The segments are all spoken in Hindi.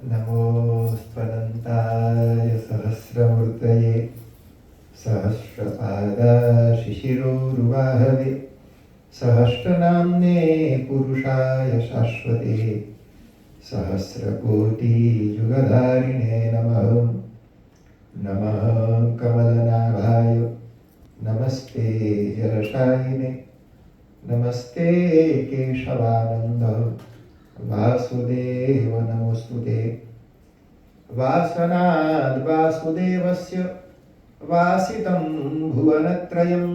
नमोऽस्त्वनन्ताय सहस्रमूर्तये सहस्रपादाशिशिरोरुवाहवे सहस्रनाम्ने पुरुषाय शाश्वते सहस्रकोटियुगधारिणे नमः। नमः कमलनाभाय नमस्ते जलशायिने नमस्ते केशवानन्द वासुदेव नमोस्तुते। वासनाद् वासुदेवस्य वासितं भुवनत्रयं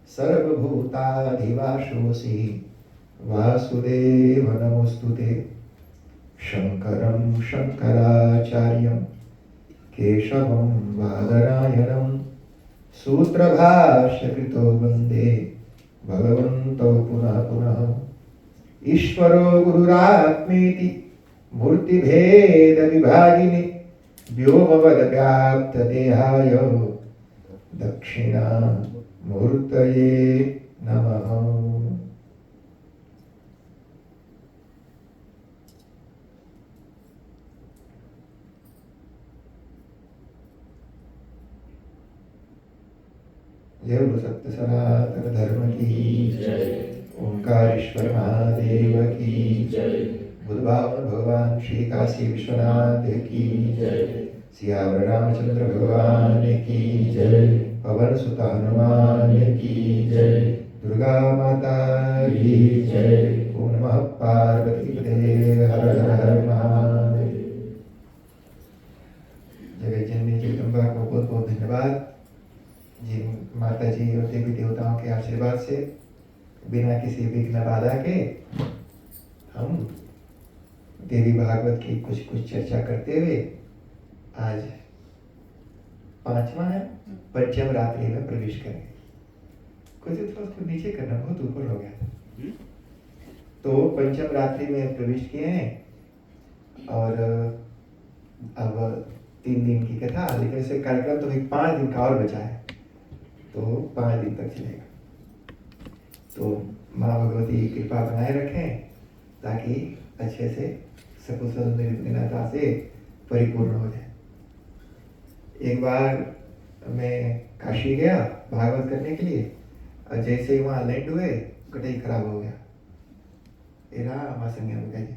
सर्वभूताधिवासोऽसि वासुदेव नमोस्तुते। शङ्करं शङ्कराचार्यं केशवं बादरायणं सूत्रभाष्यकृतो वन्दे भगवन्तो पुनः पुनः। ईश्वरो गुरुरात्मेति मूर्तिभेदविभागिने व्योमवद्व्याप्तदेहाय दक्षिणामूर्तये नमः। जय बोलो सत्य सनातन धर्म की जय। ओंकारेश्वर महादेव की जय। बुद्धभावन भगवान श्री काशी विश्वनाथ की जय। सियावर रामचंद्र भगवान की जय। पवन सुत हनुमान की जय। दुर्गा माता की जय। ओम नमः पार्वती पते हर हर हर महादेव। जगत जननी जगदम्बा को बहुत बहुत धन्यवाद। जिन माता जी और देवी देवताओं के आशीर्वाद से बिना किसी विघ्न बाधा के हम देवी भागवत की कुछ चर्चा करते हुए आज पांचवा है पंचम रात्रि में प्रवेश करेंगे। कुछ थोड़ा उसको नीचे करना, बहुत ऊपर हो गया था। तो पंचम रात्रि में प्रवेश किए हैं और अब 3 दिन की कथा, लेकिन इसे कार्यक्रम तो 5 दिन का और बचा है, तो 5 दिन तक चलेगा। तो माँ भगवती कृपा बनाए रखें ताकि अच्छे से सकुशल निर्विघ्नता से परिपूर्ण हो जाए। एक बार मैं काशी गया भागवत करने के लिए और जैसे ही वहाँ लैंड हुए गटई खराब हो गया। माँ संज्ञा में गए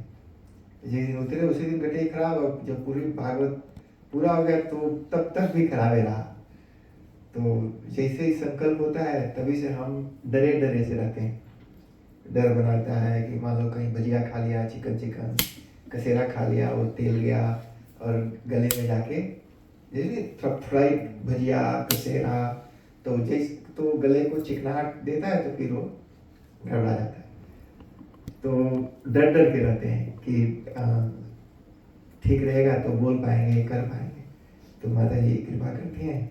जिस दिन उतरे उसी दिन गटई खराब, और जब पूरी भागवत पूरा हो गया तो तब तक भी खराब ही रहा। तो जैसे ही संकल्प होता है तभी से हम डरे डरे से रहते हैं। डर बनाता है कि मान लो कहीं भजिया खा लिया, चिकन कसेरा खा लिया, वो तेल गया और गले में जाके जैसे फ्राइड भजिया कसेरा तो तो गले को चिकनाहट देता है, तो फिर वो गड़बड़ा जाता है। तो डर डर के रहते हैं कि ठीक रहेगा तो बोल पाएंगे, कर पाएंगे। तो माता जी कृपा करती हैं,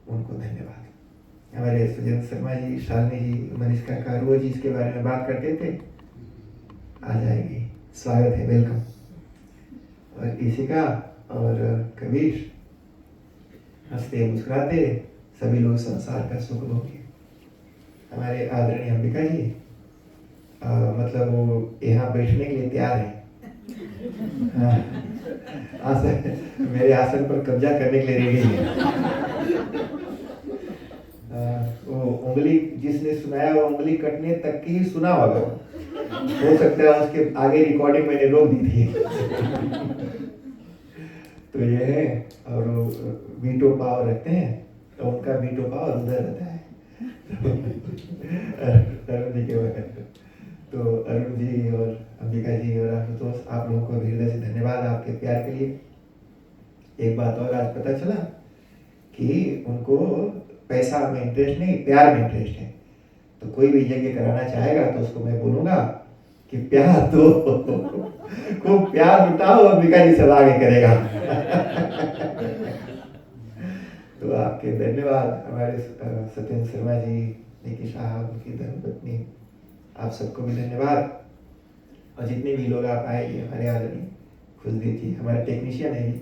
उनको धन्यवाद। हमारे सुजन शर्मा जी, शालिनी जी, मनीष काका रोज इसके बारे में बात करते थे। आ जाएगी, स्वागत है, वेलकम। और इशिका और कबीर हंसते मुस्कुराते सभी लोग संसार का सुख भोगे। हमारे आदरणीय अंबिका जी मतलब वो यहाँ बैठने के लिए तैयार है। मेरे आसन पर कब्जा करने के लिए रेडी है। वो उंगली जिसने सुनाया वो उंगली कटने तक की सुना होगा, हो सकता है उसके आगे रिकॉर्डिंग मैंने रोक दी थी। तो ये है, और वो वीटो पावर रखते हैं तो उनका वीटो पावर उधर रहता है। अरुण जी के बारे में तो अरुण जी और अंबिका जी और आशुतोष, आप लोगों को हृदय से धन्यवाद आपके प्यार के लिए। एक बात और आज पता चला कि उनको पैसा में इंटरेस्ट नहीं, प्यार में इंटरेस्ट है। तो कोई भी यज्ञ कराना चाहेगा तो उसको मैं बोलूंगा कि प्यार दो, खूब प्यार लुटाओ, अंबिका जी सब आगे करेगा। तो आपके धन्यवाद। हमारे सत्येंद्र शर्मा जी, निकी साहब, उनकी धर्मपत्नी, आप सबको भी धन्यवाद। और जितने भी लोग आप आए, हमारे आदमी खुशदीप जी हमारे टेक्नीशियन है,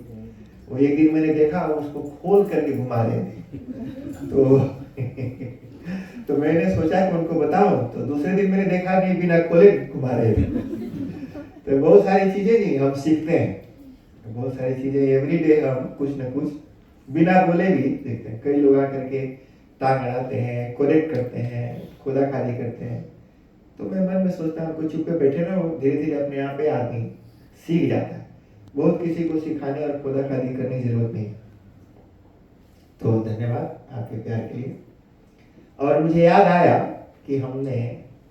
वो एक दिन मैंने देखा उसको खोल करके घुमा रहे थे। तो मैंने सोचा कि उनको बताऊं, तो दूसरे दिन मैंने देखा नहीं, बिना खोले घुमा रहे थे। तो बहुत सारी चीजें नहीं हम सीखते हैं, बहुत सारी चीजें एवरीडे हम कुछ न कुछ बिना बोले भी देखते हैं। कई लोग आकर के टांग अड़ाते हैं, कोरेक्ट करते हैं, खुदा खाली करते हैं। तो मैं मन में सोचता हूँ कुछ चुप पे बैठे रहो, धीरे धीरे अपने आप पे आदमी सीख जाता है। बहुत किसी को सिखाने और खुदा खाली करने की जरूरत नहीं है। तो धन्यवाद आपके प्यार के लिए। और मुझे याद आया कि हमने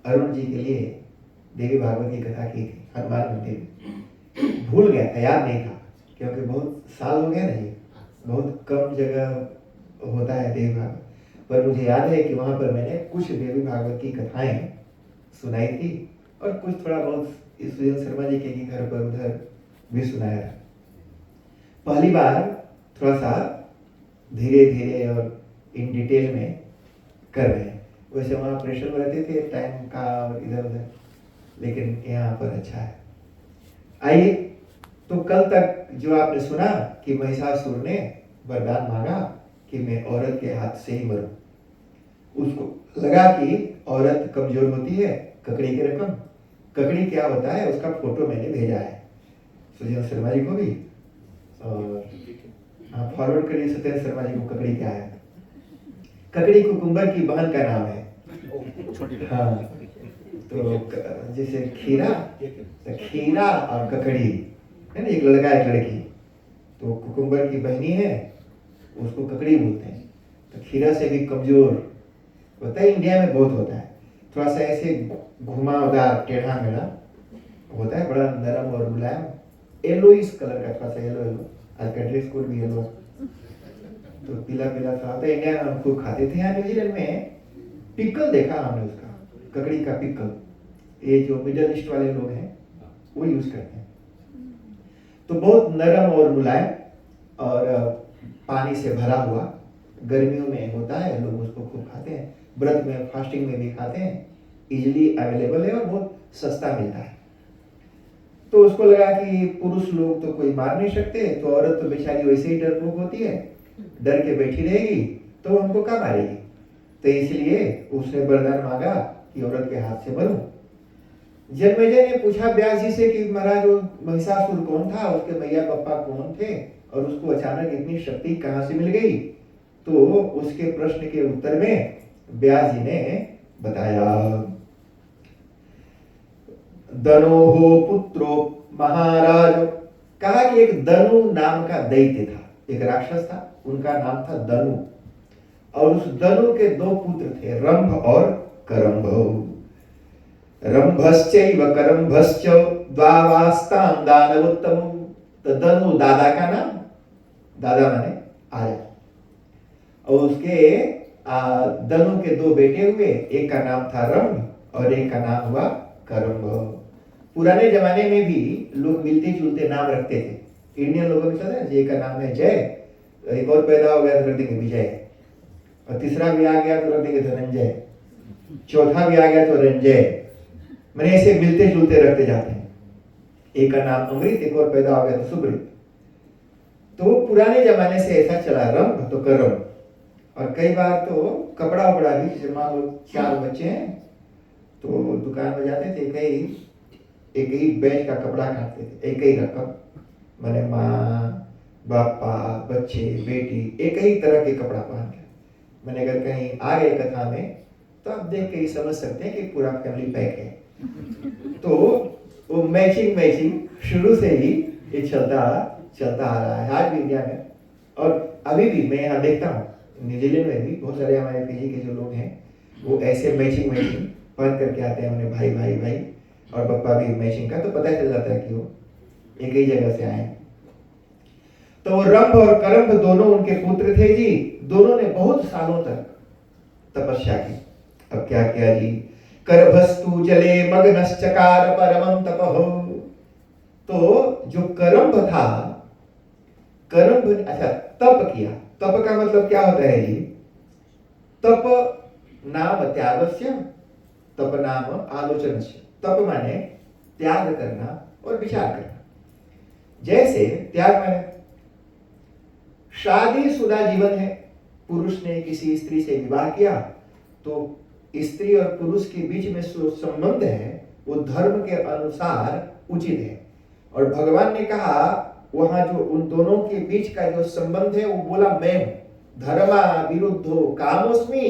अरुण जी के लिए देवी भागवत की कथा की थी हनुमान मंदिर में। भूल गया था, याद नहीं था, क्योंकि बहुत साल हो गया नहीं, बहुत कम जगह होता है देवी भागवत। पर मुझे याद है कि वहाँ पर मैंने कुछ देवी भागवत की कथाएं सुनाई थी और कुछ थोड़ा बहुत सुजन शर्मा जी के घर पर उधर भी सुनाया था। पहली बार थोड़ा सा धीरे धीरे और इन डिटेल में कर रहे हैं। वैसे वहाँ प्रेशर में रहते थे टाइम का और इधर उधर, लेकिन यहाँ पर अच्छा है। आइए, तो कल तक जो आपने सुना कि महिषासुर ने वरदान मांगा कि मैं औरत के हाथ से ही मरूं। उसको लगा कि औरत कमजोर होती है, ककड़ी के रकम। ककड़ी क्या होता है उसका फोटो मैंने भेजा है सुजन शर्मा जी को भी, और हाँ फॉरवर्ड करिए सत्येंद्र शर्मा जी को। ककड़ी क्या है? ककड़ी कुकुम्बर की बहन का नाम है। हाँ, तो जैसे खीरा, तो खीरा और ककड़ी है ना, एक लड़का एक लड़की, तो कुकुम्बर की बहनी है, उसको ककड़ी बोलते हैं। तो खीरा से भी कमजोर होता है, इंडिया में बहुत होता है, थोड़ा सा ऐसे घुमावदार टेढ़ा मेढ़ा होता है, बड़ा नरम और मुलायम, येलो इस कलर का, थोड़ा सा येलो येलो। आज का ड्रेस कोड भी येलो, तो पीला पीला सा होता है। इंडिया में हम खूब खाते थे। यहाँ न्यूजीलैंड में पिकल देखा हमने उसका, ककड़ी का पिकल। ये जो मिडल ईस्ट वाले लोग हैं वो यूज करते हैं। तो बहुत नरम और मुलायम और पानी से भरा हुआ, गर्मियों में होता है, लोग उसको खूब खाते हैं, व्रत में फास्टिंग में भी खाते हैं, इजिली अवेलेबल है और बहुत सस्ता मिलता है। तो उसको लगा कि पुरुष लोग तो कोई मार नहीं सकते, तो औरत तो बेचारी वैसे ही डरपोक होती है, डर के बैठी रहेगी, तो हमको क्या मारेगी। तो इसलिए उसने वरदान मांगा कि औरत के हाथ से मरूं। जन्मेजय ने पूछा व्यास जी से कि महाराज वो महिषासुर कौन था, उसके मैया पापा कौन थे, और उसको अचानक इतनी शक्ति कहाँ से मिल गई। तो उसके प्रश्न के उत्तर में व्यास जी ने बताया, दनोहो पुत्रो महाराज। कहा कि एक दनु नाम का दैत्य था, एक राक्षस था, उनका नाम था दनु, और उस दनु के दो पुत्र थे, रंभ और करंभ। रंभश्चैव करंभश्च द्वावास्तां दानवोत्तम। तो दनु दादा का नाम, दादा माने आया, और उसके दनु के दो बेटे हुए, एक का नाम था रंभ और एक का नाम हुआ करंभ। पुराने जमाने में भी लोग मिलते जुलते नाम रखते थे। इंडियन लोगों में चलता है, जय का नाम है जय, एक और पैदा हो गया तो रख देंगे विजय, और तीसरा भी आ गया तो रख देंगे धनंजय, चौथा भी आ गया तो रंजय। मैंने ऐसे मिलते जुलते रखते जाते हैं। एक का नाम अमृत, एक और पैदा हो गया तो सुब्रित। तो पुराने जमाने से ऐसा चला, रंभ तो करम। और कई बार तो कपड़ा उपड़ा भी, जैसे मान लो 4 बच्चे हैं तो दुकान में जाते थे, एक ही बैच का कपड़ा काटते थे, एक ही रकम, मैंने माँ बापा बच्चे बेटी एक ही तरह के कपड़ा पहन के। मैंने अगर कहीं आ गए कथा में तो आप देख के ही समझ सकते हैं कि पूरा फैमिली पैक है। तो वो मैचिंग शुरू से ही ये चलता आ रहा है आज भी इंडिया में। और अभी भी मैं यहाँ देखता हूँ, न्यूजीलैंड में भी बहुत सारे हमारे पीजी के जो लोग हैं वो ऐसे मैचिंग पहन करके आते हैं, उन्हें भाई और पप्पा भी मैचिंग का, तो पता चल जाता है कि वो एक ही जगह से आए हैं। तो रंभ और करंभ दोनों उनके पुत्र थे जी। दोनों ने बहुत सालों तक तपस्या की। अब क्या किया जी, करभस्तु जले मग्नश्चकार परमं तपः। तो जो करंभ था, करंभ अच्छा तप किया। तप का मतलब क्या होता है जी, तप नाम त्यागस्य, तप नाम आलोचनस्य। तप माने त्याग करना और विचार करना। जैसे त्याग माने शादीशुदा जीवन है, पुरुष ने किसी स्त्री से विवाह किया, तो स्त्री और पुरुष के बीच में जो संबंध है वो धर्म के अनुसार उचित है। और भगवान ने कहा वहां जो उन दोनों के बीच का जो संबंध है वो बोला मैं हूं, धर्मा विरुद्धो कामोस्मि,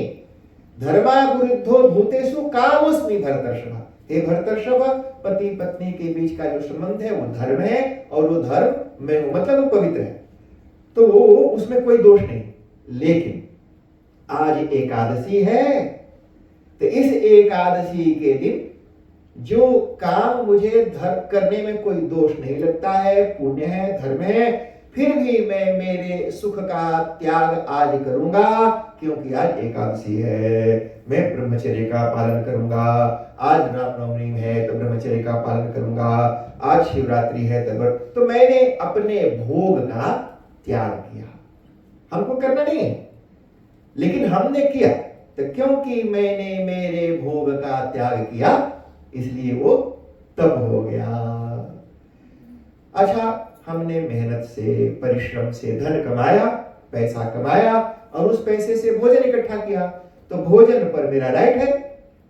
धर्मा विरुद्धो भूतेषु कामोस्मि भरतर्षभ। हे भरतर्षभ, पति पत्नी के बीच का जो संबंध है वो धर्म है और वो धर्म मैं हूं, मतलब वो पवित्र है, तो वो उसमें कोई दोष नहीं। लेकिन आज एकादशी है, तो इस एकादशी के दिन जो काम मुझे धर्म करने में कोई दोष नहीं लगता है, पुण्य है, धर्म है, फिर भी मैं मेरे सुख का त्याग आज करूंगा, क्योंकि आज एकादशी है। मैं ब्रह्मचर्य का पालन करूंगा, आज रामनवमी है तो ब्रह्मचर्य का पालन करूंगा, आज शिवरात्रि है तो मैंने अपने भोग का त्याग किया। हमको करना नहीं है, लेकिन हमने किया, तो क्योंकि मैंने मेरे भोग का त्याग किया इसलिए वो तब हो गया। अच्छा, हमने मेहनत से, परिश्रम से धन कमाया, पैसा कमाया और उस पैसे से भोजन इकट्ठा किया, तो भोजन पर मेरा राइट है।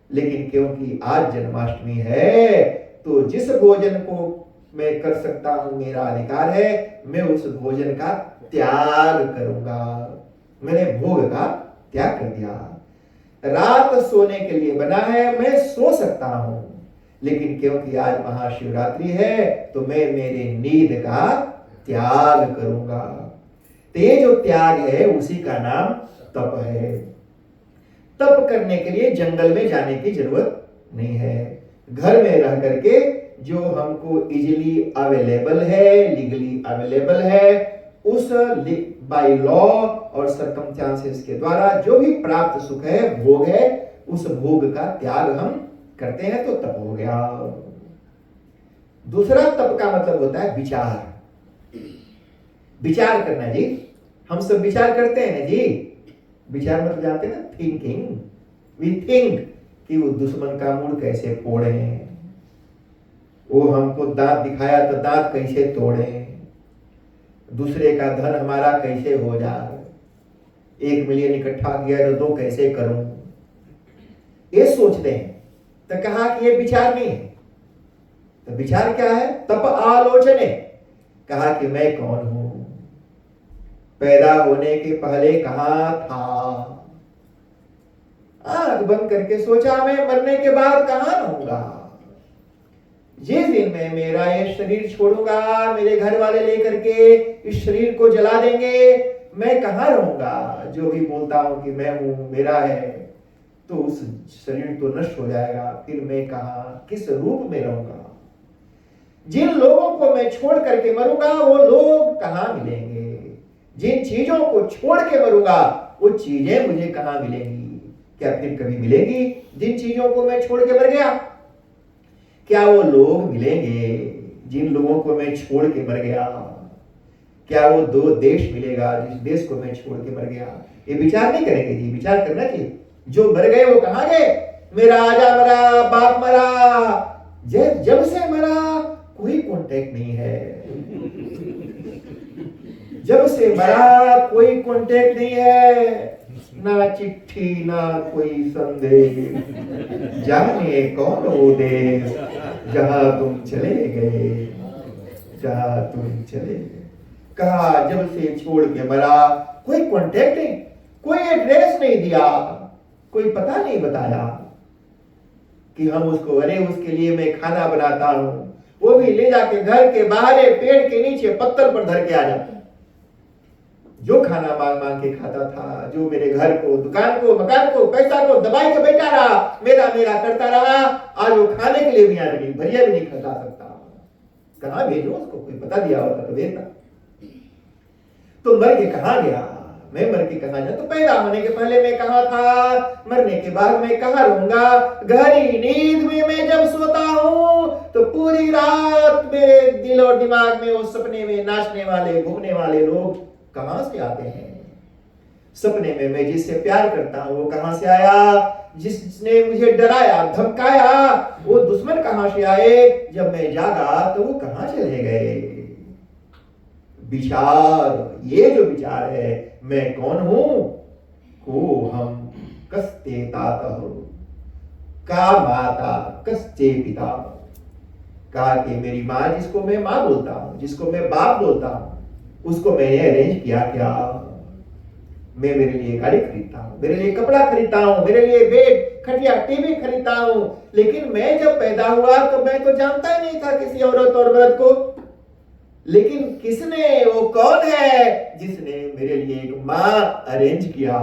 लेकिन क्योंकि आज जन्माष्टमी है तो जिस भोजन को मैं कर सकता हूं, मेरा अधिकार है, मैं उस भोजन का त्याग करूंगा। मैंने भोग का त्याग कर दिया। रात सोने के लिए बना है, मैं सो सकता हूं, लेकिन क्योंकि आज महाशिवरात्रि है तो मैं मेरे नींद का त्याग करूंगा। तो ये जो त्याग है उसी का नाम तप है। तप करने के लिए जंगल में जाने की जरूरत नहीं है। घर में रह करके जो हमको इजीली अवेलेबल है, लीगली अवेलेबल है, उस बाय लॉ और सर्कमस्टेंसेस के द्वारा जो भी प्राप्त सुख है, भोग है, उस भोग का त्याग हम करते हैं, तो तप हो गया। दूसरा तप का मतलब होता है विचार। विचार करना जी, हम सब विचार करते हैं ना जी। विचार मतलब जानते हैं ना, थिंकिंग। वी थिंक कि वो दुश्मन का मुंह कैसे फोड़े, वो हमको दांत दिखाया तो दांत कैसे तोड़े, दूसरे का धन हमारा कैसे हो जाए, 1 मिलियन इकट्ठा किया तो 2 कैसे करूं, ये सोचते हैं। तो कहा कि ये विचार नहीं है। तो विचार क्या है? तप आलोचने। कहा कि मैं कौन हूं, पैदा होने के पहले कहां था, आंख बंद करके सोचा मैं मरने के बाद कहां रहूंगा। जिस दिन मैं मेरा ये शरीर छोड़ूंगा, मेरे घर वाले लेकर के इस शरीर को जला देंगे, मैं कहां रहूंगा। जो भी बोलता हूं कि मैं हूं, मेरा है, तो उस शरीर तो नष्ट हो जाएगा, फिर मैं कहां, किस रूप में रहूंगा। जिन लोगों को मैं छोड़ करके मरूंगा वो लोग कहां मिलेंगे, जिन चीजों को छोड़ के मरूंगा वो चीजें मुझे कहां मिलेंगी। क्या फिर कभी मिलेगी जिन चीजों को मैं छोड़ के मर गया? क्या वो लोग मिलेंगे जिन लोगों को मैं छोड़ के मर गया? क्या वो 2 देश मिलेगा जिस देश को मैं छोड़ के मर गया? ये विचार नहीं करेंगे जी, विचार करना चाहिए। जो मर गए वो कहां गए? मेरा आजा मरा, बाप मरा, जब से मरा कोई कांटेक्ट नहीं है। जब से मरा कोई कांटेक्ट नहीं है, ना चिट्ठी ना कोई संदेश, जाने कौन वो देश जहां तुम चले गए, जहां तुम चले गए। कहा जब से छोड़ के मरा, कोई कांटेक्ट नहीं, कोई एड्रेस नहीं दिया, कोई पता नहीं बताया कि हम उसको, अरे उसके लिए मैं खाना बनाता हूं, वो भी ले जाके घर के बाहर पेड़ के नीचे पत्थर पर धर के आ जाता। जो खाना मांग मांग के खाता था, जो मेरे घर को, दुकान को, मकान को, पैसा को दबाई के बैठा रहा, मेरा मेरा करता रहा, आज वो खाने के लिए भी आ रही, भरिया भी नहीं खा सकता। कहां भेजो उसको? कोई पता दिया होता तो भेजना। तो मर के कहां गया? मैं मर के कहां जा? तो पैदा होने के पहले मैं कहां था, मरने के बाद मैं कहां रहूंगा? गहरी नींद में मैं जब सोता हूं तो पूरी रात मेरे दिल और दिमाग में वो सपने में नाचने वाले, घूमने वाले लोग कहां से आते हैं? सपने में मैं जिससे प्यार करता हूं वो कहां से आया? जिसने मुझे डराया, धमकाया, वो दुश्मन कहां से आए? जब मैं जागा तो वो कहां चले गए? विचार, ये जो विचार है, मैं कौन हूं, को हम कस्ते तात का माता कस्ते पिता। कहा कि मेरी माँ, जिसको मैं माँ बोलता हूँ, जिसको मैं बाप बोलता हूँ, उसको मैंने अरेंज किया क्या? मैं मेरे लिए गाड़ी खरीदता हूँ, मेरे लिए कपड़ा खरीदता हूँ, मेरे लिए बेड, खटिया, टीवी खरीदता हूँ, लेकिन मैं जब पैदा हुआ तो मैं तो जानता ही नहीं था किसी औरत और मर्द को। लेकिन किसने, वो कौन है जिसने मेरे लिए एक माँ अरेंज किया?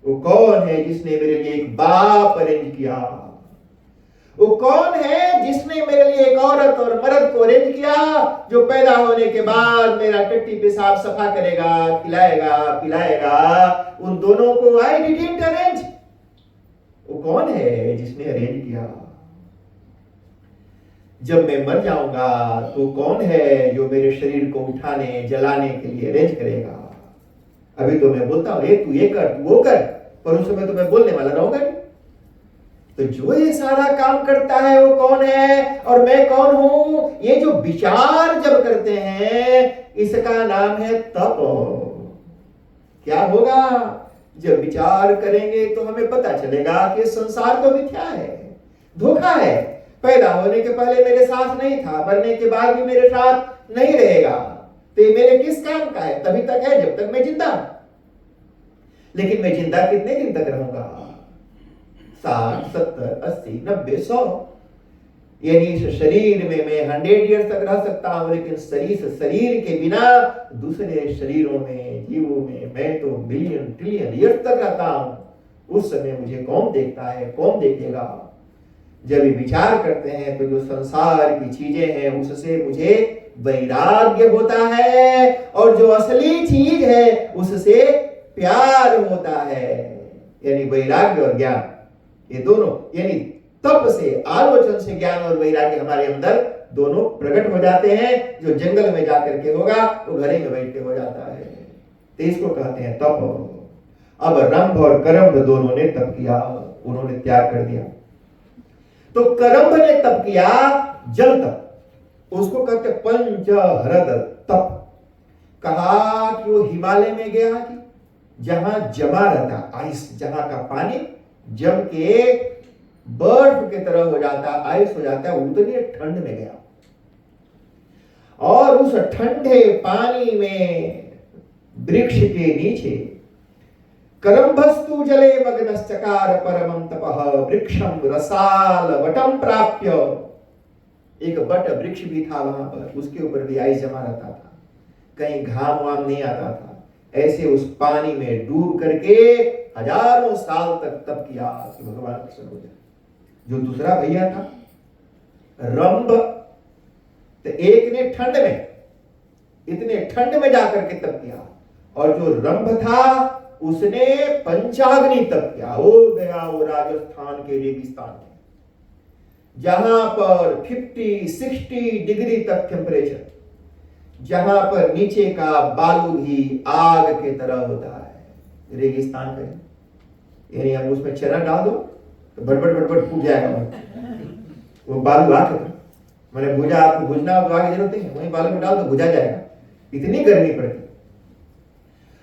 वो कौन है जिसने मेरे लिए एक बाप अरेंज किया? वो कौन है जिसने मेरे लिए एक औरत और मर्द को अरेंज किया, जो पैदा होने के बाद मेरा टट्टी पेशाब सफा करेगा, खिलाएगा, पिलाएगा? उन दोनों को आई डिडंट अरेंज। वो कौन है जिसने अरेंज किया? जब मैं मर जाऊंगा तो कौन है जो मेरे शरीर को उठाने, जलाने के लिए अरेंज करेगा? अभी तो मैं बोलता हूं, तू ये कर, तू वो कर, पर उस समय तो मैं बोलने वाला रहूंगा नहीं। तो जो ये सारा काम करता है वो कौन है और मैं कौन हूं? ये जो विचार जब करते हैं, इसका नाम है तप। क्या होगा? जब विचार करेंगे तो हमें पता चलेगा कि संसार तो मिथ्या है, धोखा है। पैदा होने के पहले मेरे साथ नहीं था, मरने के बाद भी मेरे साथ नहीं रहेगा, तो ये मेरे किस काम का है? तभी तक है जब तक मैं जिंदा। लेकिन मैं जिंदा कितने दिन तक रहूंगा? 60, 70, 80, 90, 100। यानी इस शरीर में मैं 100 ईयर्स तक रह सकता हूं, लेकिन शरीर के बिना दूसरे शरीरों में, जीवों में मैं तो मिलियन ट्रिलियन ईयर्स तक रहता हूं। उस समय मुझे कौन देखता है, कौन देखेगा? जब ये विचार करते हैं तो जो संसार की चीजें हैं उससे मुझे वैराग्य होता है, और जो असली चीज है उससे प्यार होता है। यानी वैराग्य और ज्ञान, ये दोनों, यानी तप से, आलोचन से ज्ञान और वैराग्य हमारे अंदर दोनों प्रकट हो जाते हैं। जो जंगल में जाकर के होगा वो घरे में बैठ के हो जाता है। तो इसको कहते हैं तप। अब रंभ और करम्भ दोनों ने तप किया, उन्होंने त्याग कर दिया। तो करम्भ ने तप किया जल तप, उसको कहते पंचहृद तप। कहा कि वो हिमालय में गया कि जहां जमा रहता आइस, जहां का पानी जम के बर्फ की तरह हो जाता, आइस हो जाता है, उतनी ठंड में गया। और उस ठंडे पानी में वृक्ष के नीचे करम्भस्तु जले मग्नश्चकार परमं तपः वृक्षं रसाल वटं प्राप्य। एक वट वृक्ष भी था वहां पर, उसके ऊपर भी आइस जमा रहता था, कहीं घाम वाम नहीं आता था। ऐसे उस पानी में डूब करके हजारों साल तक तप किया कि भगवान प्रसन्न हो जाए। जो दूसरा भैया था रंभ, तो एक ने ठंड में, इतने ठंड में जाकर के तप किया, और जो रंभ था उसने पंचाग्नि तप किया। वो गया वो राजस्थान के रेगिस्तान में, जहां पर 50-60 डिग्री तक टेम्परेचर, जहां पर नीचे का बालू भी आग के तरह होता है। रेगिस्तान का, यानी हम उसमें चना डाल दो तो बड़बड़ बड़बड़ फूट जाएगा वो बालू आग के। मैंने भुजा, आपको भुजना तो आगे जरूरत नहीं है, वहीं बालू में डाल दो भुजा जाएगा, इतनी गर्मी पड़ती।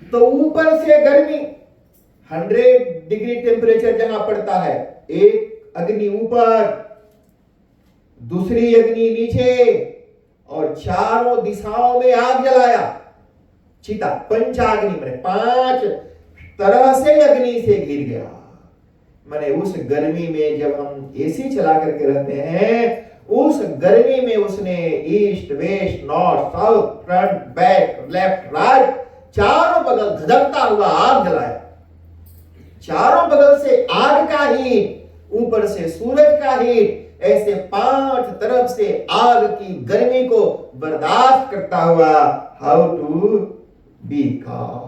तो ऊपर से गर्मी 100 डिग्री टेम्परेचर जहां पड़ता है, एक अग्नि ऊपर, दूसरी अग्नि नीचे, और चारों दिशाओं में आग जलाया। चिता पंचाग्नि में 5 तरह से अग्नि से घिर गया। मैंने उस गर्मी में जब हम एसी चला करके रहते हैं, उस गर्मी में उसने east west north south front back left right चारों बगल धधकता हुआ आग जलाया। चारों बगल से आग का हीट, ऊपर से सूरज का हीट, ऐसे 5 तरफ से आग की गर्मी को बर्दाश्त करता हुआ हाउ टू बी काम,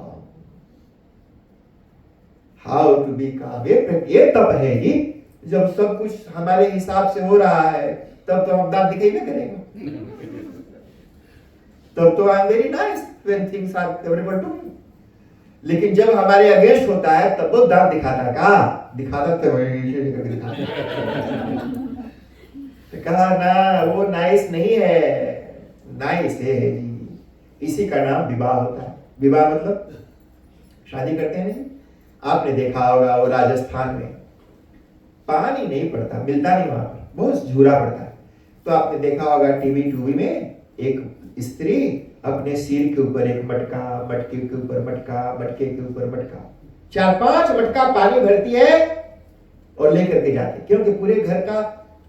हाउ टू बी काम। ये तप है जी। जब सब कुछ हमारे हिसाब से हो रहा है तब तो हम दांत दिखाई नहीं करेंगे, तब तो I am very nice when things are favourable to me. लेकिन जब हमारे अगेंस्ट होता है तब वो दांत दिखाता, का दिखाता तो कहा ना वो नाइस नहीं है, नाइस है जी। इसी का नाम विवाह होता है। विवाह मतलब शादी करते हैं। आपने देखा होगा वो राजस्थान में पानी नहीं पड़ता, मिलता नहीं, वहां पर बहुत झूरा पड़ता है। तो आपने देखा होगा टीवी टूवी में एक स्त्री अपने सिर के ऊपर एक मटका, मटके के ऊपर मटका, मटके के ऊपर मटका, 4-5 मटका पानी भरती है और लेकर के जाती, क्योंकि पूरे घर का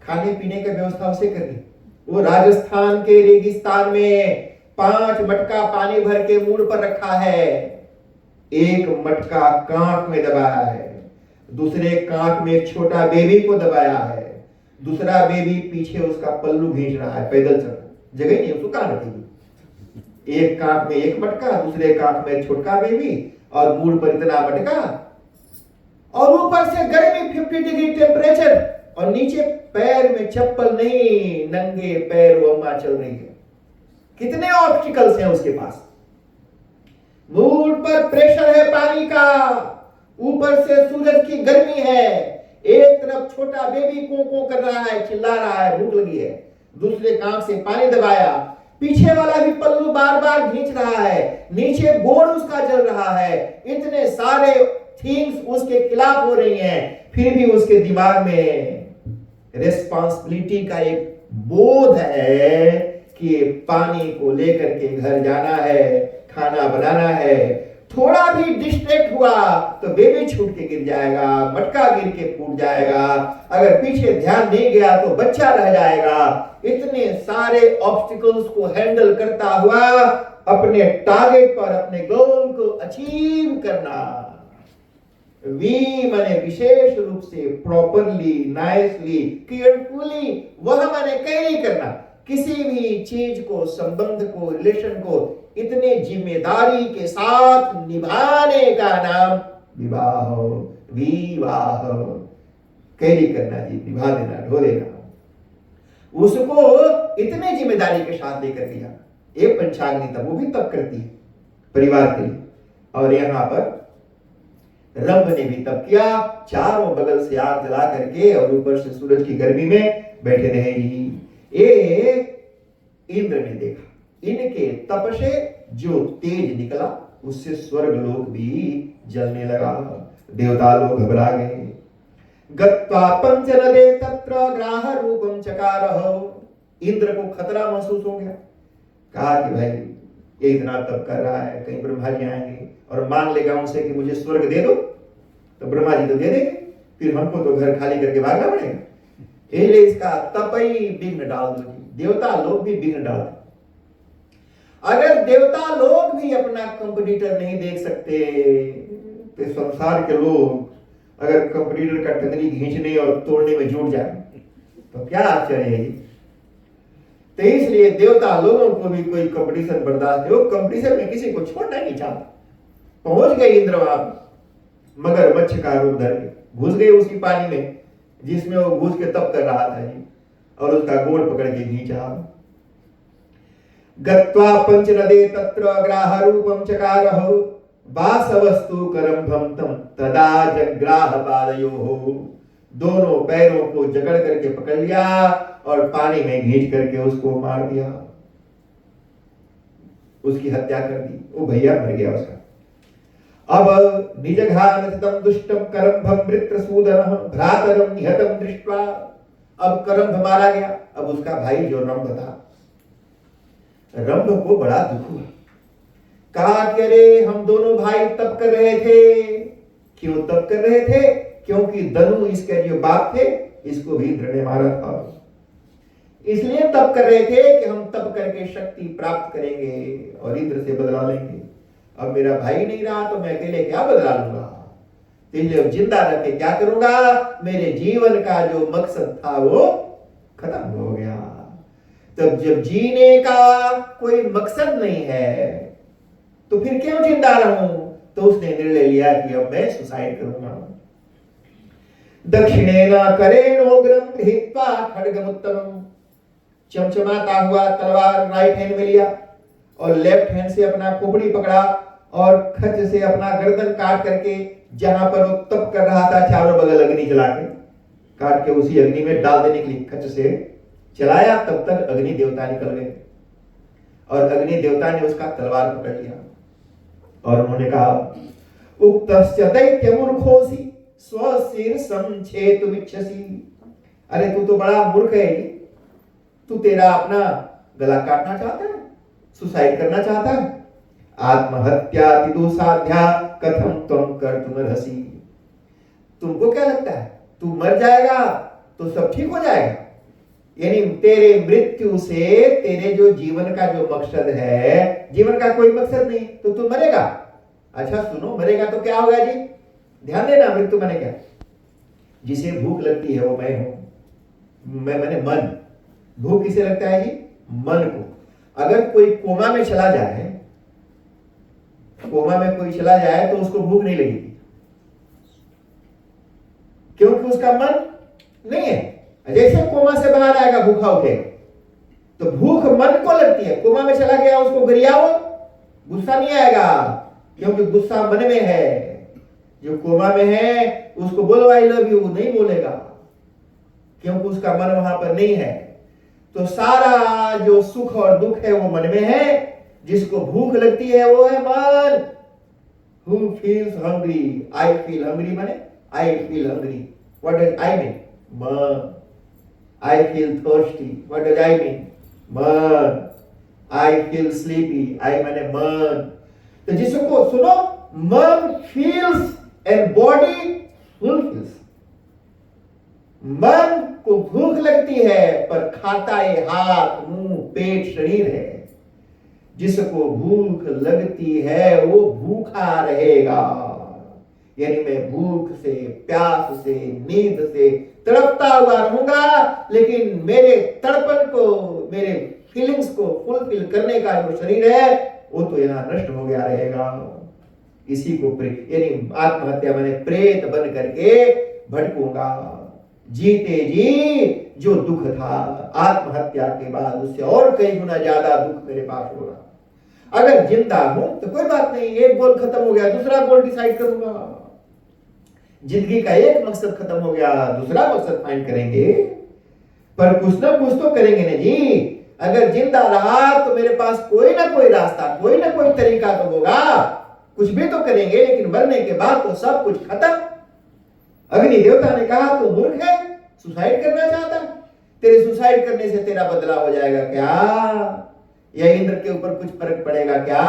खाने पीने का व्यवस्था उसे करनी। वो राजस्थान के रेगिस्तान में 5 मटका पानी भर के मुंह पर रखा है, एक मटका कांख में दबाया है, दूसरे कांख में एक छोटा बेबी को दबाया है, दूसरा बेबी पीछे उसका पल्लू खींच रहा है, पैदल चल रहा है, जगह नहीं उसको कहां रखेगी। एक कांख में एक मटका, दूसरे कांख में छोटा बेबी और मुंह पर इतना मटका, और ऊपर से गर्मी 50 डिग्री टेम्परेचर, और नीचे पैर में चप्पल नहीं, नंगे पैर वो अम्मा चल रही है। कितने ऑब्स्टिकल्स हैं उसके पास। मूड पर प्रेशर है पानी का, ऊपर से सूरज की गर्मी है, एक तरफ छोटा बेबी को कर रहा है, चिल्ला रहा है, भूख लगी है, दूसरे कांख से पानी दबाया, पीछे वाला भी पल्लू बार बार खींच रहा है, नीचे गोड़ उसका जल रहा है, इतने सारे थिंग्स उसके खिलाफ हो रही हैं, फिर भी उसके दिमाग में रिस्पांसिबिलिटी का एक बोध है कि पानी को लेकर के घर जाना है, खाना बनाना है। थोड़ा भी डिस्ट्रैक्ट हुआ तो बेबी छूट के गिर जाएगा, मटका गिर के फूट जाएगा, अगर पीछे ध्यान नहीं गया तो बच्चा रह जाएगा। इतने सारे ऑब्स्टिकल्स को हैंडल करता हुआ अपने टारगेट पर, अपने गोल को अचीव करना, वी माने विशेष रूप से, प्रॉपरली, नाइसली, केयरफुली, वह माने कैरी करना, किसी भी चीज को, संबंध को, रिलेशन को इतने जिम्मेदारी के साथ निभाने का नाम विवाह, विवाह, कैरी करना जी, निभा देना, ढो देना, उसको इतने जिम्मेदारी के साथ लेकर के जाना। एक पंचाग्नि तब वो भी तब करती है परिवार के लिए, और यहां पर रंभ ने भी तब किया, चारों बगल से आग जला करके और ऊपर से सूरज की गर्मी में बैठे रहे। ये इंद्र ने देखा, इनके तप से जो तेज निकला उससे स्वर्ग लोक भी जलने लगा, देवता लोग घबरा गए। गत्वा पंचनदे तत्र ग्राह रूपम चकारह, इंद्र को खतरा महसूस हो गया, कहा कि भाई ये इतना तप कर रहा है, कहीं ब्रह्मा जी आएंगे और मांग लेगा उनसे कि मुझे स्वर्ग दे दो, तो ब्रह्मा जी तो दे देंगे, फिर हमको तो घर खाली करके भागना पड़ेगा, इसलिए इसका तप ही विघ्न डाल दो। देवता लोग भी विघ्न डालते। अगर देवता लोग भी अपना कंपटीटर नहीं देख सकते तो संसार के लोग अगर कंपटीटर का टंगनी खींचने और तोड़ने में जुट जाए तो क्या आश्चर्य है। तो इसलिए देवता लोगों को भी कोई कंपटीशन बर्दाश्त नहीं, वो कंपटीशन में किसी को छोड़ना नहीं चाहता। पहुंच गए इंद्र वहां, मगरमच्छ का रूप धर के घुस गए उसी पानी में जिसमें वो घुस के तप कर रहा था जी, और उसका गोड़ पकड़ के खींचा। गत्वा पंचनदे तत्र ग्राह रूपम चकारह, वासवस्तु करंभम तम तदा जग्राह पादयोः, दोनों पैरों को जकड़ करके पकड़ लिया और पानी में घींच करके उसको मार दिया, उसकी हत्या कर दी, वो भैया मर गया उसका। अब निजघानतम दुष्टम करंभम वृत्रसूदनः भ्रातरम निहतम दृष्ट्वा, अब करंभ मारा गया, अब उसका भाई जो रंभ था, रंभ को बड़ा दुख हुआ, कहा कि अरे हम दोनों भाई तप कर रहे थे। क्यों तप कर रहे थे? क्योंकि धनु इसके जो बाप थे इसको भी इंद्र ने मारा था, इसलिए तप कर रहे थे कि हम तप करके शक्ति प्राप्त करेंगे और इंद्र से बदला लेंगे। अब मेरा भाई नहीं रहा तो मैं अकेले क्या बदला लूंगा, इसलिए अब जिंदा रह के क्या करूंगा, मेरे जीवन का जो मकसद था वो खत्म हो गया। तब जब जीने का कोई मकसद नहीं है तो फिर क्यों जिंदा रहूं, तो उसने निर्णय लिया कि अब मैं सुसाइड करूंगा। दक्षिणेन करेणोग्रम गृहीत्वा खड्गमुत्तमम्, चमचमाता हुआ तलवार राइट हैंड में लिया और लेफ्ट हैंड से अपना खोपड़ी पकड़ा और खच से अपना गर्दन काट करके जहां पर वो तप कर रहा था चारों बगल अग्नि जला के काट के उसी अग्नि में डाल देने के लिए खच से चलाया। तब तक अग्नि देवता निकल गए और अग्नि देवता ने उसका तलवार पकड़ लिया और उन्होंने कहा, उक्तस्य दैत्य मूर्खोसी स्वशिर संछेतुमिच्छसि, अरे तू तो बड़ा मूर्ख है, तू तेरा अपना गला काटना चाहता है, सुसाइड करना चाहता है? आत्महत्या विदुषाध्या कथम तुम कर्तुमर्हसि। तुमको क्या लगता है तू मर जाएगा तो सब ठीक हो जाएगा? यानी तेरे मृत्यु से तेरे जो जीवन का जो मकसद है, जीवन का कोई मकसद नहीं तो तू मरेगा। अच्छा सुनो, मरेगा तो क्या होगा जी? ध्यान देना, मृत्यु माने क्या? जिसे भूख लगती है वो मैं हूं। मैं माने मन। भूख किसे लगता है जी? मन को। अगर कोई कोमा में चला जाए, कोमा में कोई चला जाए तो उसको भूख नहीं लगेगी, क्योंकि उसका मन नहीं है। जैसे कोमा से बाहर आएगा भूखा उठेगा, तो भूख मन को लगती है। कोमा में चला गया उसको गरियाओ, गुस्सा नहीं आएगा, क्योंकि गुस्सा मन में है। जो कोमा में है उसको बोलो आई लव यू, नहीं बोलेगा, क्योंकि उसका मन वहां पर नहीं है। तो सारा जो सुख और दुख है वो मन में है। जिसको भूख लगती है वो है मन। Who feels hungry? I feel hungry माने I feel hungry. What does I mean? मन। I feel thirsty. What does I mean? मन। I feel sleepy. I माने मन। तो जिसको सुनो, मन feels and body fulfills. मन को भूख लगती है पर खाता है हाथ, मुंह, पेट, शरीर है। जिसको भूख लगती है वो भूखा रहेगा। यानी मैं भूख से, प्यास से, नींद से तड़पता हुआ रहूंगा, लेकिन मेरे तड़पन को, मेरे फीलिंग्स को फुलफिल करने का जो शरीर है वो तो यहां नष्ट हो गया रहेगा। इसी को यानी आत्महत्या मैंने प्रेत बन करके भटकूंगा। जीते जी जो दुख था, आत्महत्या के बाद उससे और कई गुना ज्यादा दुख मेरे पास होगा। अगर जिंदा हूं तो कोई बात नहीं, एक गोल खत्म हो गया, दूसरा गोल डिसाइड करूंगा। जिंदगी का एक मकसद खत्म हो गया, दूसरा मकसद फाइंड करेंगे। पर कुछ ना कुछ तो करेंगे ना जी। अगर जिंदा रहा तो मेरे पास कोई ना कोई रास्ता, कोई ना कोई तरीका तो होगा। कुछ भी तो करेंगे, लेकिन मरने के बाद तो सब कुछ खत्म। अग्नि देवता ने कहा तू मूर्ख है, सुसाइड करना चाहता, तेरे सुसाइड करने से तेरा बदला हो जाएगा क्या? या इंद्र के ऊपर कुछ फर्क पड़ेगा क्या?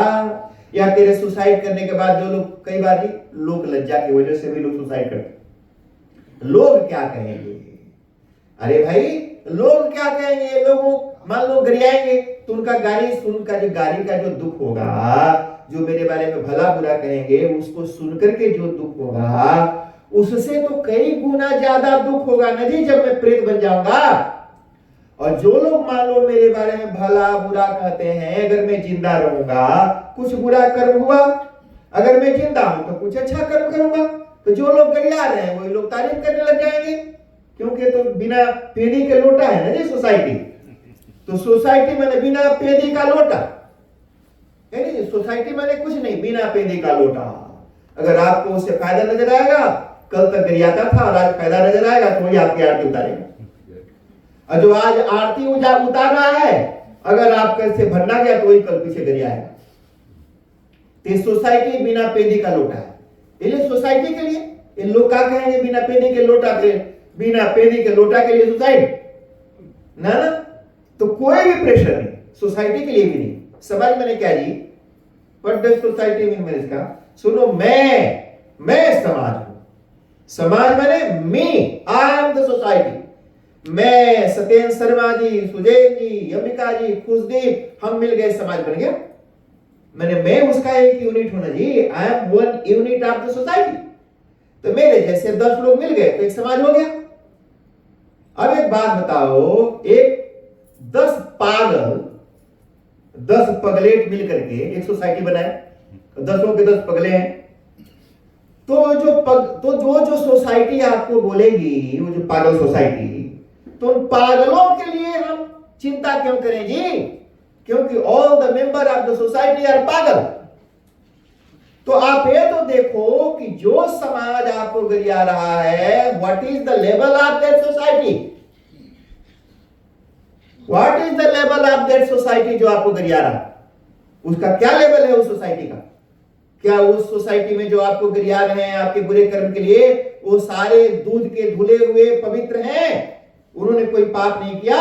या तेरे सुसाइड करने के बाद जो लोग, कई बार लोग लज्जा की वजह से भी लोग सुसाइड करते, लोग क्या कहेंगे? अरे भाई लोग क्या कहेंगे? लोगों मान लो गरियाएंगे तो उनका गाली का जो दुख होगा, जो मेरे बारे में भला बुरा कहेंगे, उसको सुनकर के जो दुख होगा उससे तो कई गुना ज्यादा दुख होगा ना जी जब मैं प्रेत बन जाऊंगा। और जो लोग मान लो मेरे बारे में भला बुरा कहते हैं, अगर मैं जिंदा रहूंगा कुछ बुरा कर्म हुआ, अगर मैं जिंदा हूं तो कुछ अच्छा कर्म करूंगा। तो जो लोग गरिया रहे हैं वही लोग तारीफ करने लग जाएंगे, क्योंकि तो बिना पेदी के लोटा है ना जी सोसाइटी। तो सोसाइटी मैंने बिना पेदी का लोटा है नहीं, सोसाइटी मैंने कुछ नहीं, बिना पेदी का लोटा। अगर आपको उससे फायदा नजर आएगा, कल तक गरियाता था और आज फायदा नजर आएगा तो वही आपकी आरती उतारेगा। और जो आज आरती उतार रहा है, अगर आप कल से भरना गया तो वही कल पीछे गरियाएगा। तो सोसाइटी बिना पेदी का लोटा है। इसलिए सोसाइटी के लिए इन लोग क्या कहेंगे? बिना पेदी के लोटा के, बिना पेदी के लोटा के लिए सुसाइड ना ना। तो कोई भी प्रेशर नहीं, सोसाइटी के लिए भी नहीं। समाज मैंने क्या जी? What does society mean? मैंने इसका सुनो, मैं समाज हूं। समाज मैंने me, I am the society. मैं, सत्येंद्र शर्मा जी, सुजैन जी, अंबिका जी, खुशदीप, हम मिल गए समाज बन गया। मैंने मैं उसका एक यूनिट होना जी। I am one unit of the society. तो मेरे जैसे 10 लोग मिल गए तो एक समाज हो गया। अब एक बात बताओ, एक 10 पागल, 10 पगलेट मिलकर के एक सोसाइटी बनाए, 10 के 10 पगले हैं, तो जो सोसाइटी आपको बोलेगी, वो जो पागल सोसाइटी, तो उन पागलों के लिए हम चिंता क्यों करें जी? क्योंकि all the member of the society are पागल। तो आप ये तो देखो कि जो समाज आपको गरिया रहा है, what is the level of that society? What is the level of that society जो आपको गरिया रहा है? उसका क्या लेवल है उस सोसाइटी का? क्या उस सोसाइटी में जो आपको गरिया रहे हैं आपके बुरे कर्म के लिए, वो सारे दूध के धुले हुए पवित्र हैं? उन्होंने कोई पाप नहीं किया?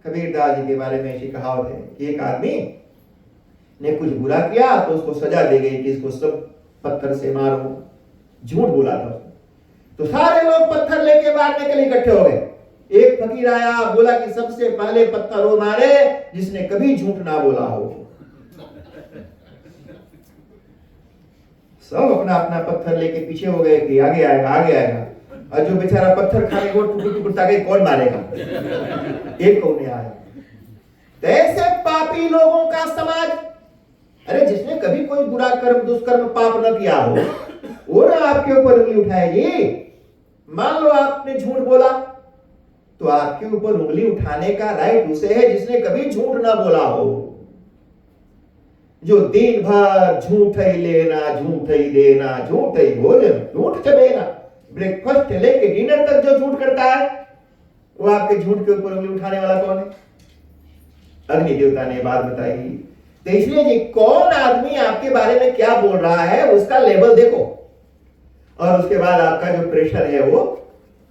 कबीरदास जी के बारे में ऐसी कहावत है कि एक आदमी ने कुछ बुरा किया तो उसको सजा दे गई कि इसको सब पत्थर से मारो, झूठ बोला था उसने। तो सारे लोग पत्थर लेके मारने के लिए इकट्ठे हो गए। एक फकीर आया, बोला कि सबसे पहले पत्थर वो मारे जिसने कभी झूठ ना बोला हो। सब अपना अपना पत्थर लेके पीछे हो गए कि आगे आएगा आगे आएगा, और जो बेचारा पत्थर खाने को टुकड़ टुकड़ ताके कौन मारेगा, एक को नहीं आया। तो ऐसे पापी लोगों का समाज, अरे जिसने कभी कोई बुरा कर्म दुष्कर्म पाप न किया हो वो ना आपके ऊपर उंगली उठाएगी। मान लो आपने झूठ बोला तो आपके ऊपर उंगली उठाने का राइट उसे है जिसने कभी झूठ ना बोला हो। जो दिन भर झूठ ही लेना, झूठ ही देना, झूठ ही भोजन, झूठ चबेना, ब्रेकफास्ट से लेके डिनर तक जो झूठ करता है वो आपके झूठ के ऊपर उंगली उठाने वाला कौन है? अग्नि देवता ने बात बताई। तो इसलिए जी कौन आदमी आपके बारे में क्या बोल रहा है उसका लेवल देखो, और उसके बाद आपका जो प्रेशर है वो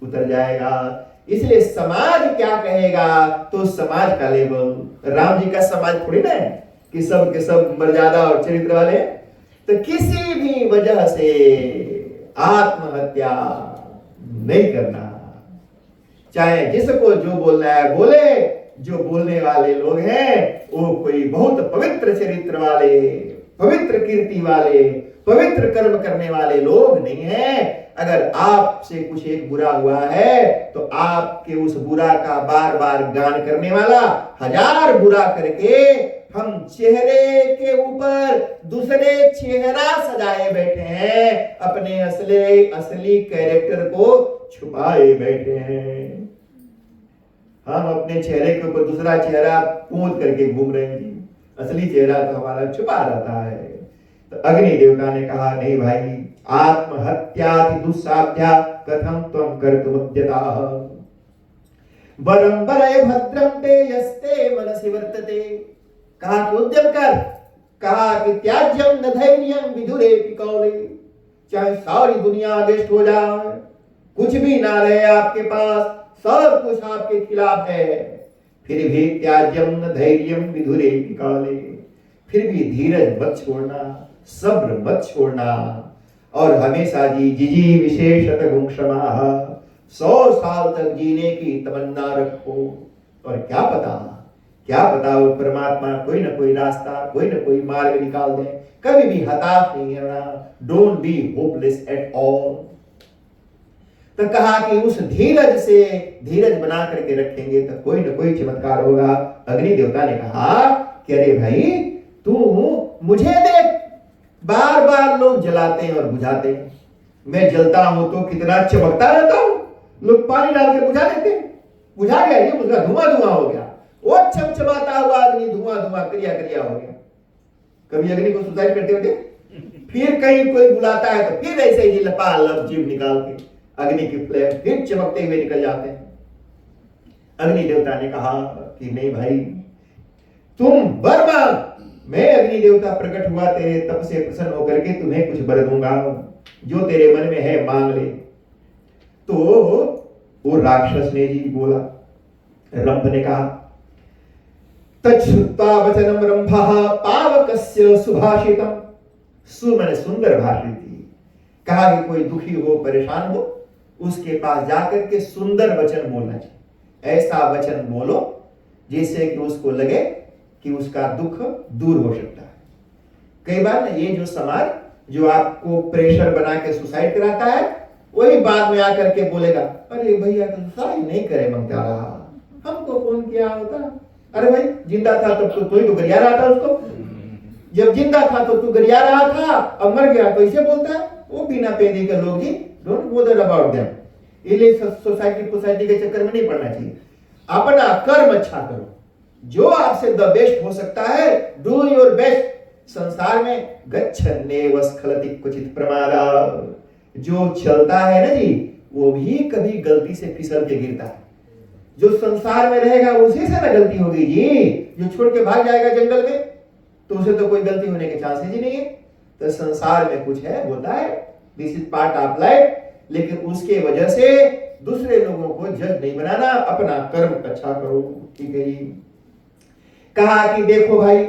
उतर जाएगा। इसलिए समाज क्या कहेगा तो समाज का लेवल, राम जी का समाज थोड़ी ना है कि सब के सब मर्यादा और चरित्र वाले। तो किसी भी वजह से आत्महत्या नहीं करना, चाहे जिसको जो बोलना है बोले। जो बोलने वाले लोग हैं वो कोई बहुत पवित्र चरित्र वाले, पवित्र कीर्ति वाले, पवित्र कर्म करने वाले लोग नहीं हैं। अगर आपसे कुछ एक बुरा हुआ है तो आपके उस बुरा का बार बार गान करने वाला हजार बुरा करके हम चेहरे के ऊपर दूसरे चेहरा सजाए बैठे हैं, अपने असली कैरेक्टर को छुपाए बैठे हैं। हम अपने चेहरे के ऊपर दूसरा चेहरा पोत करके घूम रहे हैं, असली चेहरा तो हमारा छुपा रहता है। तो अग्नि देवता ने कहा नहीं भाई, आत्महत्या दुस्साध्या कथम त्वं कर्तुमुद्यताः वरं वरय भद्रं ते यस्ते मनसि वर्तते। कहा कि उद्यम कर, कहा कि त्याज्यम न धैर्यम विदुरेपि कौले। चाहे सारी दुनिया वेस्ट हो जाए, कुछ भी ना रहे आपके पास, सब कुछ आपके खिलाफ है, फिर भी त्याज्यम न धैर्यम विदुरेपि कौले, फिर भी धीरज मत छोड़ना, सब्र मत छोड़ना, और हमेशा जिजी विशेषत गुंक्षमाः 100 साल तक जीने की तमन्ना रखो। और क्या पता वो परमात्मा कोई ना कोई रास्ता, कोई ना कोई मार्ग निकाल दे। कभी भी हताश नहीं होना, don't be hopeless at all. तो कहा कि उस धीरज से धीरज बना करके रखेंगे तो कोई ना कोई चमत्कार होगा। अग्नि देवता ने कहा कि अरे भाई तू मुझे देख, बार बार लोग जलाते हैं और बुझाते हैं, मैं जलता हूं तो कितना चमकता रहता हूं, लोग पानी डाल के बुझा देते हैं, बुझा गया, ये उसका धुआं हो गया, वो चमचमाता हुआ अग्नि धुआं क्रिया हो गया। कभी अग्नि को सुसाइड करते होते, फिर कहीं कोई बुलाता है तो फिर ऐसे ही लपालप जीव निकाल के अग्नि की फ्लेम फिर चमकते हुए निकल जाते हैं। अग्नि देवता ने कहा कि नहीं भाई तुम वर मांग, मैं अग्नि देवता प्रकट हुआ तेरे तप से प्रसन्न होकर के तुम्हें कुछ वर दूंगा, जो तेरे मन में है मांग ले। तो वो राक्षस ने जी बोला, रंभ ने कहा तच्छ्रुत्वा वचनम रंभः पावकस्य सुभाषितम। सु मैंने सुंदर भाषित थी। कहा कि कोई दुखी हो, परेशान हो, उसके पास जाकर के सुंदर वचन बोलना चाहिए। ऐसा वचन बोलो जिससे कि उसको लगे कि उसका दुख दूर हो सकता है। कई बार ना ये जो समाज जो आपको प्रेशर बना के सुसाइड कराता है, वही बाद में आकर के बोलेगा अरे भैया तो सुसाइड नहीं करे मंगता रहा, हमको फोन किया होता। अरे भाई जिंदा था तब तो तू गरिया रहा था उसको, जब जिंदा था तो तू गरिया रहा था, अब मर गया तो इसे बोलता है। वो बिना पैदे के लोग जी, डोंट बोदर अबाउट देम। इसलिए सोसाइटी के चक्कर में नहीं पड़ना चाहिए। अपना कर्म अच्छा करो, जो आपसे द बेस्ट हो सकता है, डू योर बेस्ट। संसार में गच्छन्नेव स्खलति क्वचित् प्रमादा, जो चलता है ना जी वो भी कभी गलती से फिसल के गिरता है। जो संसार में रहेगा उसी से ना गलती होगी जी। जो छोड़ के भाग जाएगा जंगल में तो उसे तो कोई गलती होने के चांसेस ही नहीं है। तो संसार में कुछ है, होता है, this is part of life. लेकिन उसके वजह से दूसरे लोगों को जज नहीं बनाना, अपना कर्म अच्छा करो। ठीक है जी। कहा कि देखो भाई,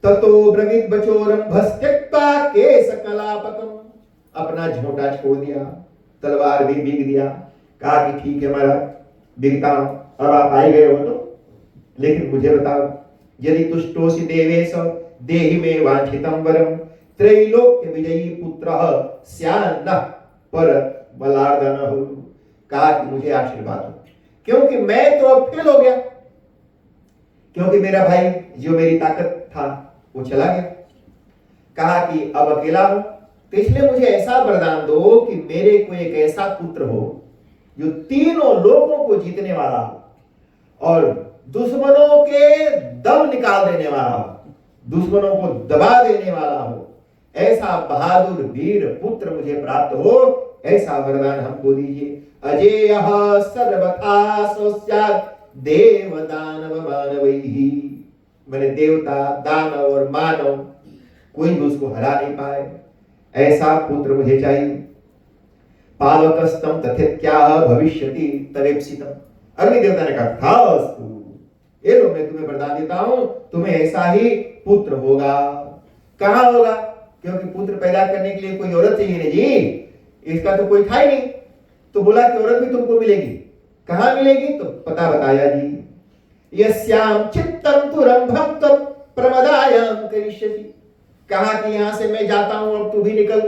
ततो ब्रवीत बचोरंभस त्यक्त्वा केशकलापकम, अपना झोंटा छोड़ दिया, तलवार भी बीग दिया। कहा कि ठीक है महाराज, बीगता हूं, अब आप आए गए हो तो, लेकिन मुझे बताओ, यदि तुष्टोसि देवेश देहि मे वांछितं वरम त्रैलोक्य विजयी पुत्रः स्यान्न पर बलार्दनः। कहा कि मुझे आशीर्वाद दो, क्योंकि मैं तो अब फेल हो गया, क्योंकि मेरा भाई जो मेरी ताकत था वो चला गया। कहा कि अब अकेला हूं, तो इसलिए मुझे ऐसा वरदान दो कि मेरे को एक ऐसा पुत्र हो जो तीनों लोगों को जीतने वाला हो और दुश्मनों के दम निकाल देने वाला हो, दुश्मनों को दबा देने वाला हो। ऐसा बहादुर वीर पुत्र मुझे प्राप्त हो, ऐसा वरदान हमको दीजिए। अजेयः सर्वथा स्यात् देव दानव मानवैहि, मैंने देवता दानव और मानव कोई भी उसको हरा नहीं पाए, ऐसा पुत्र मुझे चाहिए। पावकस्तम तथेत्याह भविष्यति तवेप्सितम। अग्नि देवता ने कहा थास्तु, ये लो मैं तुम्हें वरदान देता हूं, तुम्हें ऐसा ही पुत्र होगा। कहां होगा? क्योंकि पुत्र पैदा करने के लिए कोई औरत चाहिए नहीं जी, इसका तो कोई था ही नहीं, तो बोला कि औरत भी तुमको मिलेगी। कहां मिलेगी? तो पता बताया जी, यस्याम चित्तम तुरंभम तम प्रमदायाम करिष्यति। कहा कि यहां से मैं जाता हूं, अब तू भी निकल,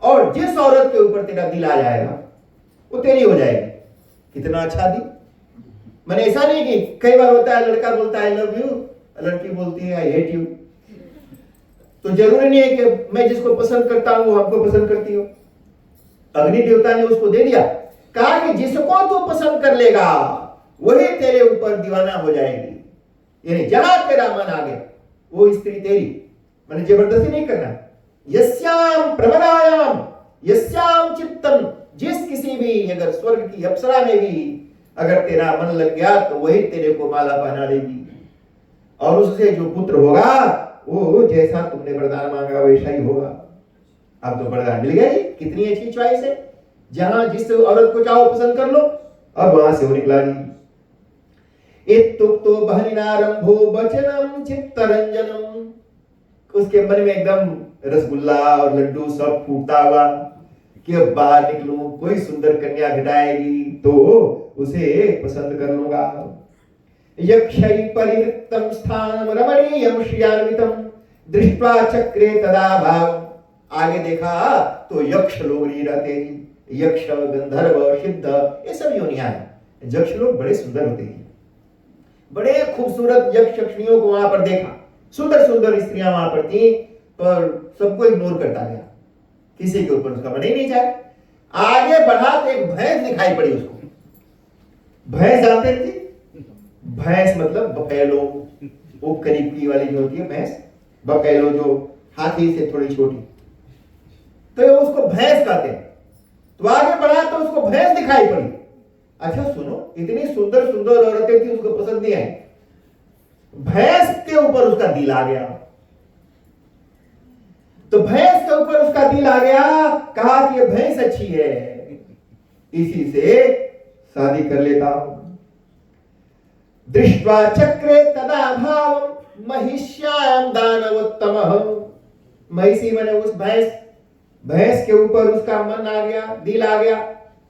और जिस औरत के ऊपर तेरा दिल आ जाएगा वो तेरी हो जाएगी। कितना अच्छा दिल! मैंने ऐसा नहीं कि कई बार होता है लड़का बोलता है आई लव यू, लड़की बोलती है आई हेट यू, तो जरूरी नहीं है कि मैं जिसको पसंद करता हूं वो हमको पसंद करती हो। अग्नि देवता ने उसको दे दिया, कहा कि जिसको तू पसंद कर लेगा वही तेरे ऊपर दीवाना हो जाएगी, यानी जहां तेरा मन आ गया वो स्त्री तेरी। मैंने जबरदस्ती नहीं करना। यस्याम प्रमदायाम यस्याम चित्तम, जिस किसी भी अगर स्वर्ग की अप्सरा में भी अगर तेरा मन लग गया तो वही तेरे को माला पहना देगी, और उससे जो पुत्र होगा वो जैसा तुमने वरदान मांगा वैसा ही होगा। अब तो वरदान मिल गया जी, कितनी अच्छी चॉइस है, जहां जिस औरत को चाहो पसंद कर लो। अब वहां से वो निकला जी, इत्युक्तो बहनिनारंभो वचनम चित्तरंजनम। उसके मन में एकदम रसगुल्ला और लड्डू सब फूटता हुआ कि अब बाहर निकलूं, कोई सुंदर कन्या भेटाएगी तो उसे पसंद कर लूंगा। यक्षै परिवृत्तं स्थानं रमणीयं श्रियान्वितं दृष्ट्वा चक्रे तदा भाव। आगे देखा तो यक्ष लोग नहीं रहते, यक्ष गंधर्व सिद्ध ये सब योनियां हैं। यक्ष लोग बड़े सुंदर होते हैं, बड़े खूबसूरत यक्ष यक्षिणियों को वहां पर देखा, सुंदर सुंदर स्त्रियां वहां पर थी, पर सबको इग्नोर करता गया, किसी के ऊपर उसका मन ही नहीं जाए। आगे बढ़ा तो एक भैंस दिखाई पड़ी उसको। भैंस जानते थे? भैंस मतलब बफेलो, वो करीब की वाली जो होती है भैंस, बफेलो जो हाथी से थोड़ी छोटी, तो उसको भैंस कहते हैं। तो आगे बढ़ा तो उसको भैंस दिखाई पड़ी। अच्छा सुनो, इतनी सुंदर सुंदर औरतें थी, उसको पसंद नहीं आई, भैंस के ऊपर उसका दिल आ गया। तो भैंस के ऊपर उसका दिल आ गया, कहा कि ये भैंस अच्छी है, इसी से शादी कर लेता हूं। दृष्ट्वा चक्रे तदा भाव महिष्याम दानवोत्तमः। महिषी मैंने उस भैंस के ऊपर उसका मन आ गया, दिल आ गया,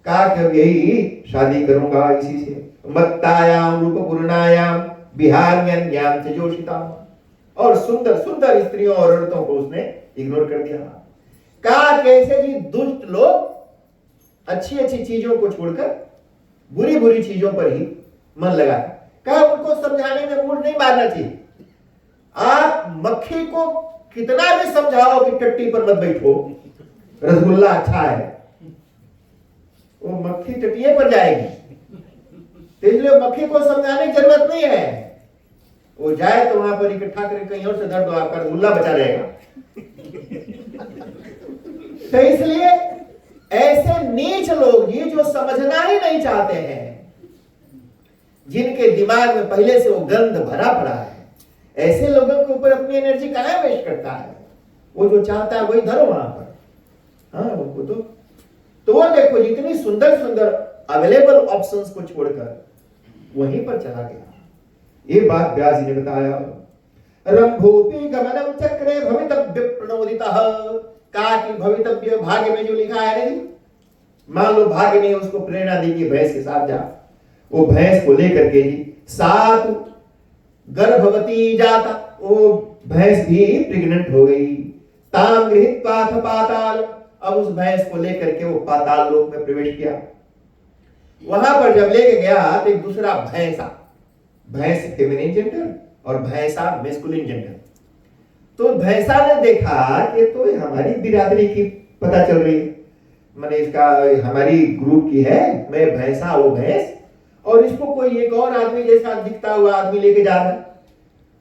कहा कि यही शादी करूंगा इसी से। मत्तायाम रूपपूर्णायाम विहार्यन्याम च जोषिताम। और सुंदर सुंदर स्त्रियों और औरतों को उसने इग्नोर कर दिया। कहा कैसे जी दुष्ट लोग अच्छी अच्छी चीजों को छोड़कर बुरी बुरी चीजों पर ही मन लगा। कहा उनको समझाने में मूड नहीं मारना चाहिए। आप मक्खी को कितना भी समझाओ कि टट्टी पर मत बैठो, रसगुल्ला अच्छा है, वो मक्खी टटिये पर जाएगी। तो इसलिए मक्खी को समझाने की जरूरत नहीं है, वो जाए तो वहां पर इकट्ठा करके कहीं और से धर दो, आपका रसगुल्ला बचा रहेगा। तो इसलिए ऐसे नीच लोग ये जो समझना ही नहीं चाहते हैं, जिनके दिमाग में पहले से वो गंध भरा पड़ा है, ऐसे लोगों के ऊपर अपनी एनर्जी कहां वेस्ट करता है। वो जो चाहता है वही धरो वहां पर। हाँ उनको तो वो देखो जितनी सुंदर सुंदर अवेलेबल ऑप्शंस को छोड़कर वहीं पर चला गया। ये बात व्यास जी ने बताया। रंभोपि गमनम चक्रे भवितव्य प्रणोदितः, कहा कि भवितव्य भाग्य में जो लिखा है नहीं, मान लो भाग्य ने उसको प्रेरणा दी कि भैंस के साथ जा, वो भैंस को लेकर के जी सात गर्भवती जाता, वो भैंस भी प्रेग्नेंट हो गई। ताम गृहीत्वा पाताल, अब उस भैंस को लेकर के वो पाताल लोक में प्रवेश किया। वहां पर जब लेके गया तो एक दूसरा भैंसा, भैंस फेमिनिन जेंडर और भैंसा मैस्कुलिन जेंडर, तो भैंसा ने देखा कि तो हमारी बिरादरी की पता चल रही है, मैंने इसका हमारी ग्रुप की है, मैं भैंसा वो भैंस, और इसको कोई एक और आदमी जैसा दिखता हुआ आदमी लेके जा रहा है।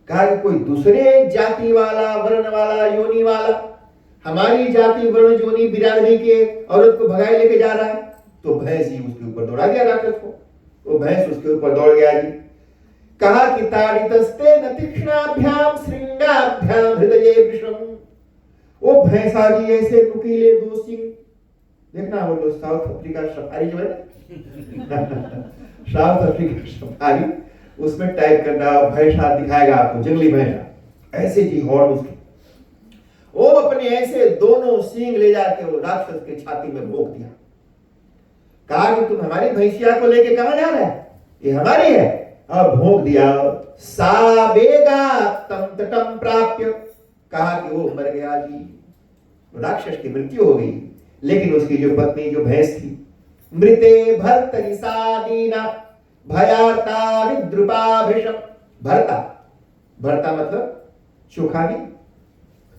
कहा कि कोई दूसरे जाति वाला, वर्ण वाला, योनि वाला हमारी जाति वर्ण योनि बिरादरी के औरत को भगाए लेके जा रहा है। तो भैंस ही उसके ऊपर दौड़ा गया राक्षस को, वो भैंस उसके ऊपर दौड़ गया जी। कहा कि ताड़ितस्ते न तीक्ष्णाभ्याम श्रृंगाभ्याम हृदये वृषम, वो भैंसा जी ऐसे नुकीले दो सिंह, देखना वो लोग साउथ अफ्रीका सफारी जो है साउथ अफ्रीका सफारी, उसमें टाइप करना भैंसा दिखाएगा आपको, जंगली भैंसा, ऐसे जी हॉर्न उसके, वो अपने ऐसे दोनों सींग ले जाके वो राक्षस के छाती में भोंक दिया। कहा कि तुम हमारी भैंसिया को लेके कहां जा रहे हैं, ये हमारी है, और भोंक दिया। साबेगा तम तटम प्राप्य, कहा कि वो मर गया जी, राक्षस की मृत्यु हो गई। लेकिन उसकी जो पत्नी जो भैंस थी, मृते भर्तरिसादीना भयार्ता विद्रुपाभिषम, भरता, भरता मतलब चोखा नहीं,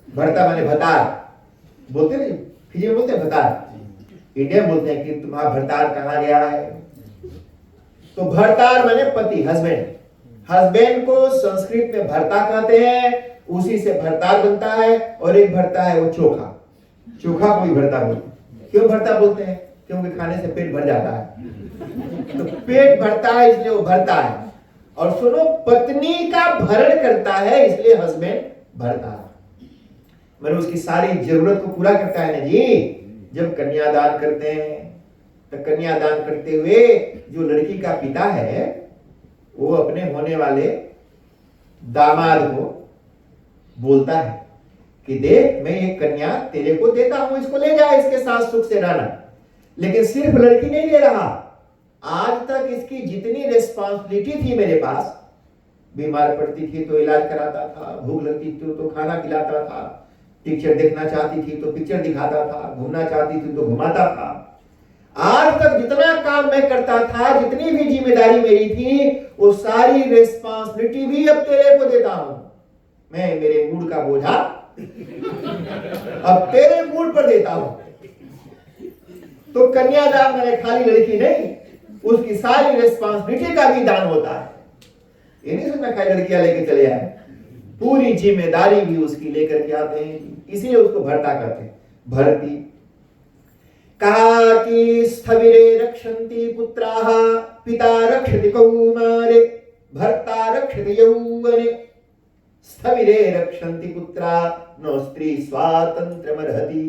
भरता माने भतार, बोलते नहीं फिजी में बोलते हैं भतार, इंडिया में बोलते हैं कि तुम्हारा भरतार कहां गया है। तो भरतार माने पति, हस्बैंड, हस्बैंड को संस्कृत में भरता कहते हैं, उसी से भरतार बनता है। और एक भरता है वो चोखा, चोखा को भी भरता बोलते हैं। क्यों भरता बोलते हैं? क्योंकि खाने से पेट भर जाता है, तो पेट भरता है इसलिए वो भरता है। और सुनो, पत्नी का भरण करता है इसलिए हस्बैंड भरता है, मैंने उसकी सारी जरूरत को पूरा करता है ना जी। जब कन्यादान करते हैं तो कन्यादान करते हुए जो लड़की का पिता है वो अपने होने वाले दामाद को बोलता है कि देख मैं ये कन्या तेरे को देता हूं, इसको ले जा, इसके साथ सुख से रहना। लेकिन सिर्फ लड़की नहीं ले रहा, आज तक इसकी जितनी रिस्पॉन्सिबिलिटी थी मेरे पास, बीमार पड़ती थी तो इलाज कराता था, भूख लगती थी तो खाना खिलाता था, पिक्चर देखना चाहती थी तो पिक्चर दिखाता था, घूमना चाहती थी तो घुमाता था। आज तक जितना काम मैं करता था, जितनी भी जिम्मेदारी मेरी थी, वो सारी रिस्पॉन्सिबिलिटी भी अब तेरे को देता हूं। मैं मेरे मूड का बोझा अब तेरे मूड पर देता हूं। तो कन्यादान मैंने खाली लड़की नहीं, उसकी सारी रिस्पॉन्सिबिलिटी का भी दान होता है। ये नहीं सोचना खाली लड़कियां लेके चले आए, पूरी जिम्मेदारी भी उसकी लेकर के आते हैं, इसीलिए उसको भरता कहते हैं, भरती। कहा कि स्थविरे रक्षन्ति पुत्राः पिता रक्षति कौमारे भर्ता रक्षति यौवने, स्थविरे रक्षन्ति पुत्रा नो स्त्री स्वातंत्र्यमर्हति।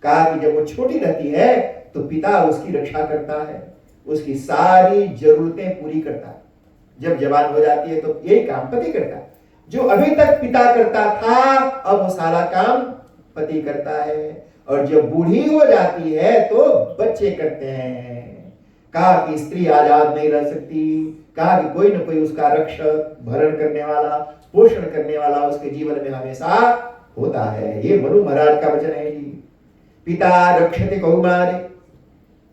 कहा कि जब वो छोटी रहती है तो पिता उसकी रक्षा करता है, उसकी सारी जरूरतें पूरी करता है। जब जवान हो जाती है तो यही काम पति करता है, जो अभी तक पिता करता था अब वो सारा काम पति करता है। और जब बूढ़ी हो जाती है तो बच्चे करते हैं। कहा कि स्त्री आजाद नहीं रह सकती, कहा कि कोई न कोई उसका रक्षक, भरण करने वाला, पोषण करने वाला उसके जीवन में हमेशा होता है। ये मनु महाराज का वचन है जी। पिता रक्षति कौमारे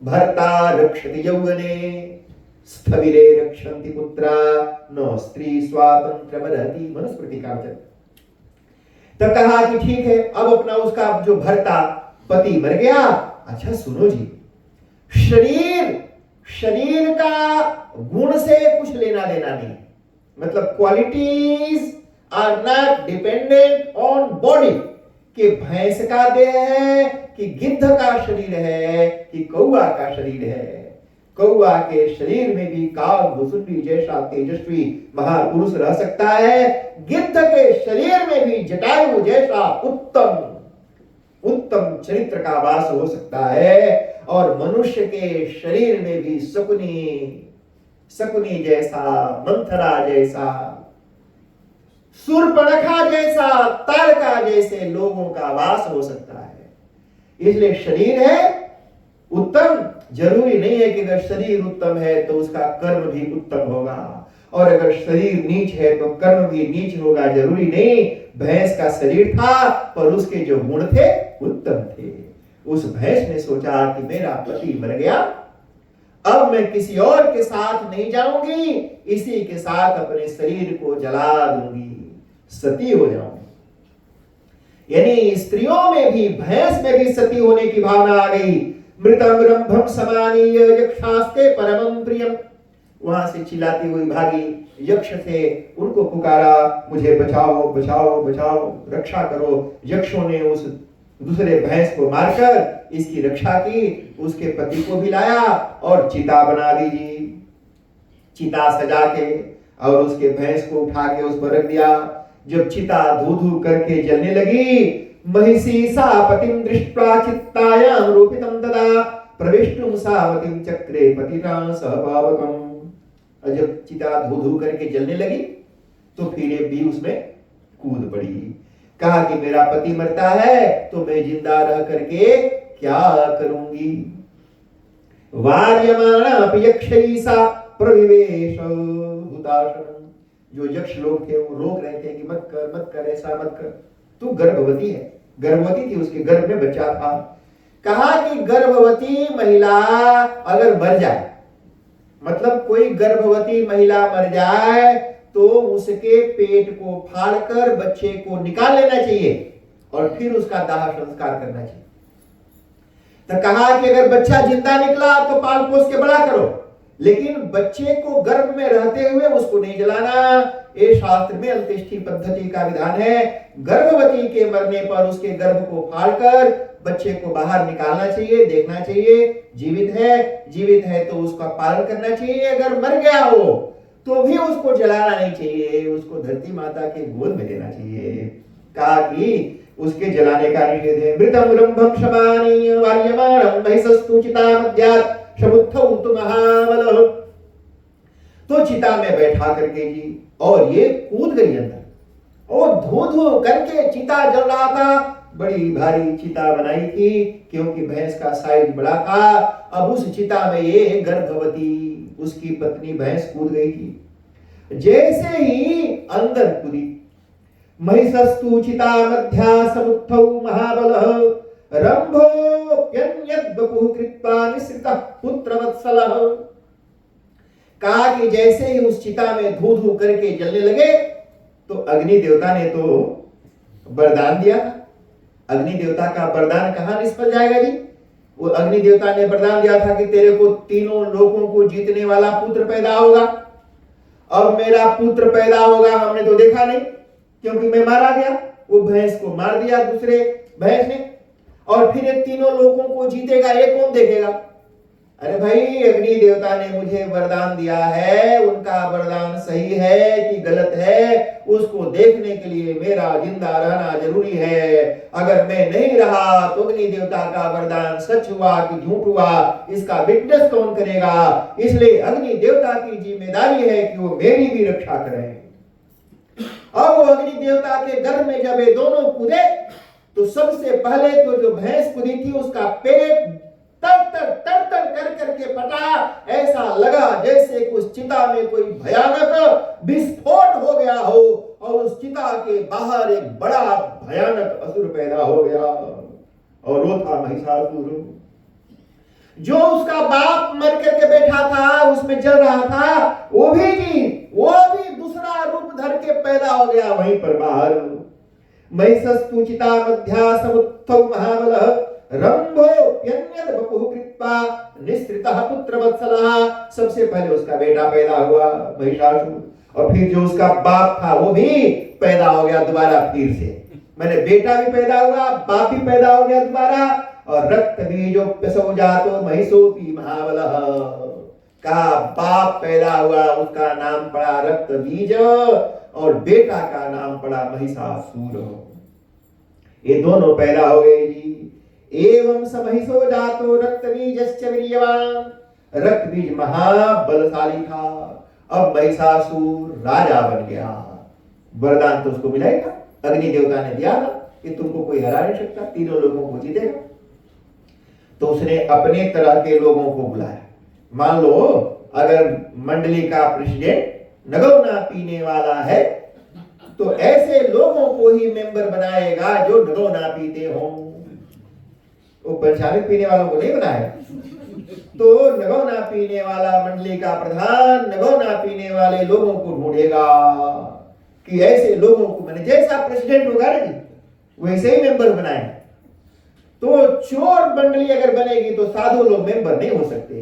भर्ता रक्षति यौवने स्थविरे रक्षन्ति पुत्रा नो स्त्री स्वातंत्र्यमर्हति, मनुस्मृति का वचन। तो कहा कि ठीक है, अब अपना उसका जो भर्ता पति मर गया। अच्छा सुनो जी, शरीर का गुण से कुछ लेना देना नहीं, मतलब qualities are not dependent on body, कि भैंस का देह है कि गिद्ध का शरीर है कि कौआ का शरीर है। कौआ के शरीर में भी कालभूषुंडी जैसा तेजस्वी महापुरुष रह सकता है, गिद्ध के शरीर में भी जटायु जैसा उत्तम चरित्र का वास हो सकता है। और मनुष्य के शरीर में भी शकुनी जैसा, मंथरा जैसा, शूर्पणखा जैसा, ताड़का जैसे लोगों का वास हो सकता है। इसलिए शरीर है उत्तम, जरूरी नहीं है कि अगर शरीर उत्तम है तो उसका कर्म भी उत्तम होगा, और अगर शरीर नीच है तो कर्म भी नीच होगा, जरूरी नहीं। भैंस का शरीर था पर उसके जो गुण थे उत्तम थे। उस भैंस ने सोचा कि मेरा पति मर गया, अब मैं किसी और के साथ नहीं जाऊंगी, इसी के साथ अपने शरीर को जला दूंगी, सती हो जाऊंगी। यानी स्त्रियों में भी, भैंस में भी सती होने की भावना आ गई। मृतम रंभम समानीय यक्षास्ते परमं प्रियम, वहां से चिल्लाती हुई भागी, यक्ष थे, उनको पुकारा, मुझे बचाओ बचाओ बचाओ, रक्षा करो। यक्षों ने उस दूसरे भैंस को मारकर इसकी रक्षा की, उसके पति को भी लाया और चिता बना दीजिए। चिता सजा के और उसके भैंस को उठा के उस पर रख दिया। जब चिता धू धू करके जलने लगी, महिषी सा पतिम दृष्ट्वा चित्तायां रूपितं तदा प्रविष्टुं सावतीं चक्रे पतिना सहपावकम्। जब चिता धू धू करके जलने लगी तो फिर एक भी उसमें कूद पड़ी। कहा कि मेरा पति मरता है तो मैं जिंदा रह करके क्या करूंगी। वार्यमाणा यक्षैसा प्रविवेश हुताशनम्, जो यक्ष लोग थे वो रोक रहे थे कि मत कर ऐसा मत कर, तू गर्भवती है। गर्भवती थी, उसके गर्भ में बच्चा था। कहा कि गर्भवती महिला अगर मर जाए, मतलब कोई गर्भवती महिला मर जाए तो उसके पेट को फाड़कर बच्चे को निकाल लेना चाहिए और फिर उसका दाह संस्कार करना चाहिए। तो कहा कि अगर बच्चा जिंदा निकला तो पाल पोस के बड़ा करो, लेकिन बच्चे को गर्भ में रहते हुए उसको नहीं जलाना। ये शास्त्र में अंत्येष्टि पद्धति का विधान है। गर्भवती के मरने पर उसके गर्भ को फाड़कर बच्चे को बाहर निकालना चाहिए, देखना चाहिए जीवित है तो उसका पालन करना चाहिए, अगर मर गया हो तो भी उसको जलाना नहीं चाहिए, उसको धरती माता के गोद में देना चाहिए। कहा कि उसके जलाने का निषेध है। मृतम रंभम शमानीय वार्यमाणं महिषस्तु चितामध्यात् समुत्थौ तु महाबलः। तो चिता में बैठा करके जी, और ये कूद गई अंदर और धो धो करके चिता जल रहा था। बड़ी भारी चिता बनाई थी क्योंकि भैंस का साइज बड़ा था। अब उस चिता में ये गर्भवती उसकी पत्नी भैंस कूद गई थी। जैसे ही अंदर कूदी, महिषस्तु चिता मध्या समुत्थौ महाबलः रंभोऽप्यन्यद् वपुः कृत्वा निःसृतः पुत्रवत्सलः। कहा कि जैसे ही उस चिता में धू धू करके जलने लगे तो अग्नि देवता ने तो वरदान दिया था। अग्नि देवता का वरदान कहां निष्फल जाएगा जी। वो अग्नि देवता ने वरदान दिया था कि तेरे को तीनों लोगों को जीतने वाला पुत्र पैदा होगा। अब मेरा पुत्र पैदा होगा हमने तो देखा नहीं, क्योंकि मैं मारा गया। वो भैंस को मार दिया दूसरे भैंस ने, और फिर ये तीनों लोगों को जीतेगा, ये कौन देखेगा। अरे भाई, अग्नि देवता ने मुझे वरदान दिया है, उनका वरदान सही है कि गलत है उसको देखने के लिए मेरा जिंदा रहना जरूरी है। अगर मैं नहीं रहा तो अग्नि देवता का वरदान सच हुआ कि झूठ हुआ, इसका विटनेस कौन करेगा। इसलिए अग्नि देवता की जिम्मेदारी है कि वो मेरी भी रक्षा करें। अब वो अग्नि देवता के गर्भ में जब ये दोनों कूदे तो सबसे पहले तो जो भैंस कूदी थी उसका पेट तर कर करके फटा। ऐसा लगा जैसे कुछ चिता में कोई भयानक विस्फोट हो गया हो और उस चिता के बाहर एक बड़ा भयानक असुर पैदा हो गया, और वो था महिषासुर। जो उसका बाप मर करके बैठा था, उसमें जल रहा था, वो भी दूसरा रूप धर के पैदा हो गया वहीं पर बाहर। महिषस्तु चिता मध्या समुत्थौ महाबलः रंभोऽप्यन्यद् वपुः कृत्वा निःसृतः पुत्रवत्सलः। सबसे पहले उसका बेटा पैदा हुआ महिषासुर, और फिर जो उसका बाप था वो भी पैदा हो गया दोबारा फिर से। मैंने बेटा भी पैदा हुआ, बाप भी पैदा हो गया दोबारा। और रक्त बीजोऽप्यसौ जातो महिषोऽपि महाबलः। का बाप पैदा हुआ, उसका नाम पड़ा रक्त बीज, और बेटा का नाम पड़ा महिषासुर। ये दोनों पैदा हो गए जी। एवं स महिषो जातो रक्तबीजश्च वीर्यवान। रक्तबीज महाबलशाली था। अब महिषासुर राजा बन गया। वरदान तो उसको मिला ही था, अग्नि देवता ने दिया था कि तुमको कोई हरा नहीं सकता, तीनों लोगों को जीतेगा। तो उसने अपने तरह के लोगों को बुलाया। मान लो अगर मंडली का प्रेसिडेंट नगौना पीने वाला है तो ऐसे लोगों को ही मेंबर बनाएगा जो नगौना पीते हो। वो पंचामृत पीने वालों को नहीं बनाएगा। तो नगौना पीने वाला मंडली का प्रधान नगौना पीने वाले लोगों को ढूंढेगा कि ऐसे लोगों को, मैंने जैसा प्रेसिडेंट होगा ना वैसे ही मेंबर बनाए। तो चोर मंडली अगर बनेगी तो साधु लोग मेंबर नहीं हो सकते।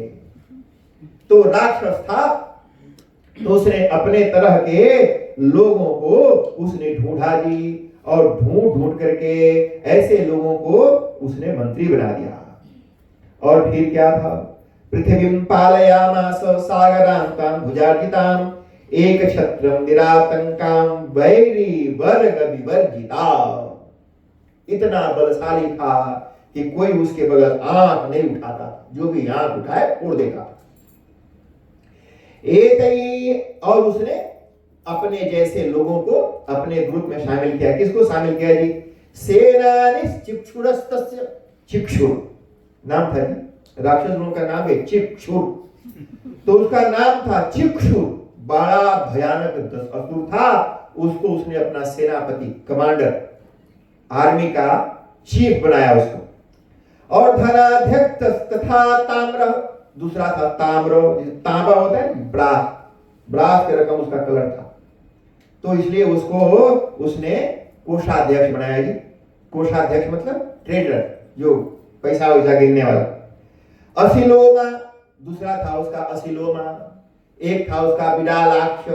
तो राक्षस था, तो उसने अपने तरह के लोगों को उसने ढूंढा जी, और ढूंढ ढूंढ करके ऐसे लोगों को उसने मंत्री बना दिया। और फिर क्या था, पृथ्वीं पालयामास सागरांतां भुजार्जितां एक छत्रम निरातंकां वैरी वर्ग विवर्जिता। इतना बलशाली था कि कोई उसके बगल आंख नहीं उठाता, जो भी आंख उठाए फोड़ देगा। और उसने अपने जैसे लोगों को अपने ग्रुप में शामिल किया। किसको शामिल किया जी? सेनानिश्चिक्षुरस्तस्य, चिक्षुर नाम था जी, राक्षसों का नाम है चिक्षुर। तो उसका नाम था चिक्षुर, बड़ा भयानक असुर था। उसको उसने अपना सेनापति, कमांडर, आर्मी का चीफ बनाया उसको। और धनाध्यक्ष तथा ताम्र, दूसरा था ताम्र, तांबा होता है ब्रास, ब्रास के रकम उसका कलर था। तो इसलिए उसको उसने कोषाध्यक्ष बनाया जी। कोषाध्यक्ष मतलब ट्रेडर, जो पैसा वैसा गिनने वाला। असिलोमा दूसरा था उसका, असिलोमा। एक था उसका विडालाक्ष,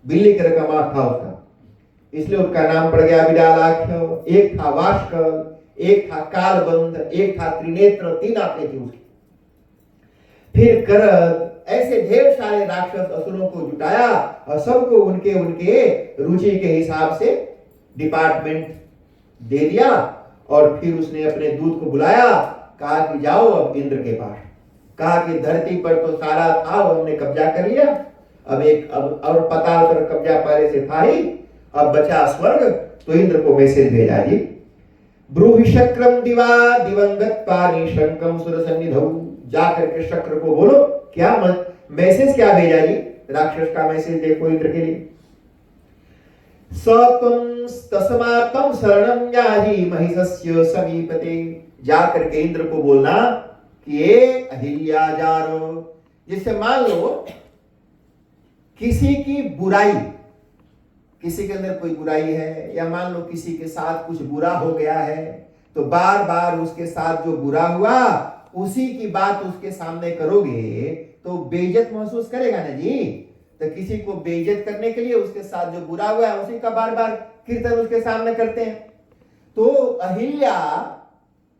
बिल्ली के रकम आंख था उसका, इसलिए उसका नाम पड़ गया विडालाक्ष। एक था वाष्कल, एक था कालबंध, एक था त्रिनेत्र, 3 आंखें थी उसकी। फिर करद, ऐसे ढेर सारे राक्षस असुरों को जुटाया और सबको उनके उनके रुचि के हिसाब से डिपार्टमेंट दे दिया। और फिर उसने अपने दूत को बुलाया, कहा कि जाओ अब इंद्र के पास। कहा कि धरती पर तो सारा था, वो हमने कब्जा कर लिया, अब और पाताल पर कब्जा पहले से था ही, अब बचा स्वर्ग। तो इंद्र को मैसेज भेजा जी, ब्रूहि शक्रम दिवा दिवंगत पानी शंकम सुर सन्निधौ। जाकर के शक्र को बोलो, क्या मैसेज क्या भेजा जी? राक्षस का मैसेज देखो इंद्र के लिए। सत्वं तस्मात्म शरणं याहि महिषस्य समीपते। जाकर के इंद्र को बोलना कि ये अहिल्या जारो, जिससे मान लो किसी की बुराई, किसी के अंदर कोई बुराई है, या मान लो किसी के साथ कुछ बुरा हो गया है, तो बार बार उसके साथ जो बुरा हुआ उसी की बात उसके सामने करोगे तो बेइज्जत महसूस करेगा ना जी। तो किसी को बेइज्जत करने के लिए उसके साथ जो बुरा हुआ है उसी का बार बार कीर्तन उसके सामने करते हैं। तो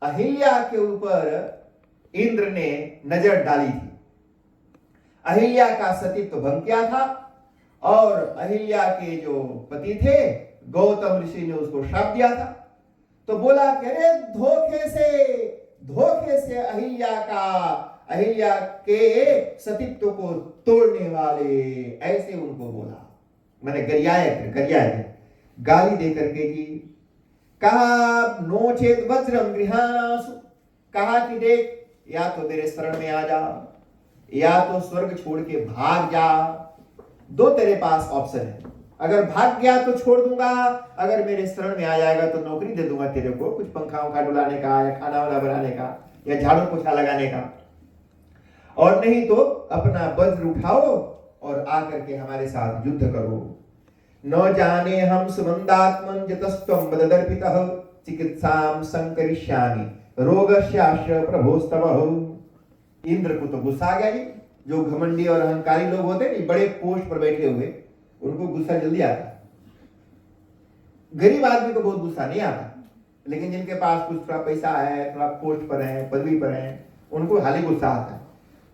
अहिल्या के ऊपर इंद्र ने नजर डाली थी। अहिल्या का सतीत्व भंग किया था, और अहिल्या के जो पति थे गौतम ऋषि ने उसको श्राप दिया था। तो बोला कि अरे धोखे से अहिल्या के सतीत्व को तोड़ने वाले, ऐसे उनको बोला। मैंने गरियाए गाली दे करके जी। कहा नोचेत वज्रम गृहासु, कहा कि देख, या तो मेरे शरण में आ जा, या तो स्वर्ग छोड़ के भाग जा। 2 तेरे पास ऑप्शन है। अगर भाग गया तो छोड़ दूंगा, अगर मेरे शरण में आ जाएगा तो नौकरी दे दूंगा तेरे को, कुछ पंखा उंखा डुलाने का, या खाना वाना बनाने का, या झाड़ू पोछा लगाने का। और नहीं तो अपना वज्र उठाओ और आकर के हमारे साथ युद्ध करो। न जाने हम सुमंदात्मन जतस्त्वं वददर्पितः चिकित्साम संकरिष्यामि रोगस्यास्य प्रभोस्तवः। इंद्र को तो गुस्सा आ गया जी। जो घमंडी और अहंकारी लोग होते हैं, बड़े पोस्ट पर बैठे हुए, उनको गुस्सा जल्दी आता। गरीब आदमी को बहुत गुस्सा नहीं आता, लेकिन जिनके पास कुछ थोड़ा पैसा है, थोड़ा पोस्ट पर है, पदवी पर है, उनको हाल ही गुस्सा आता है।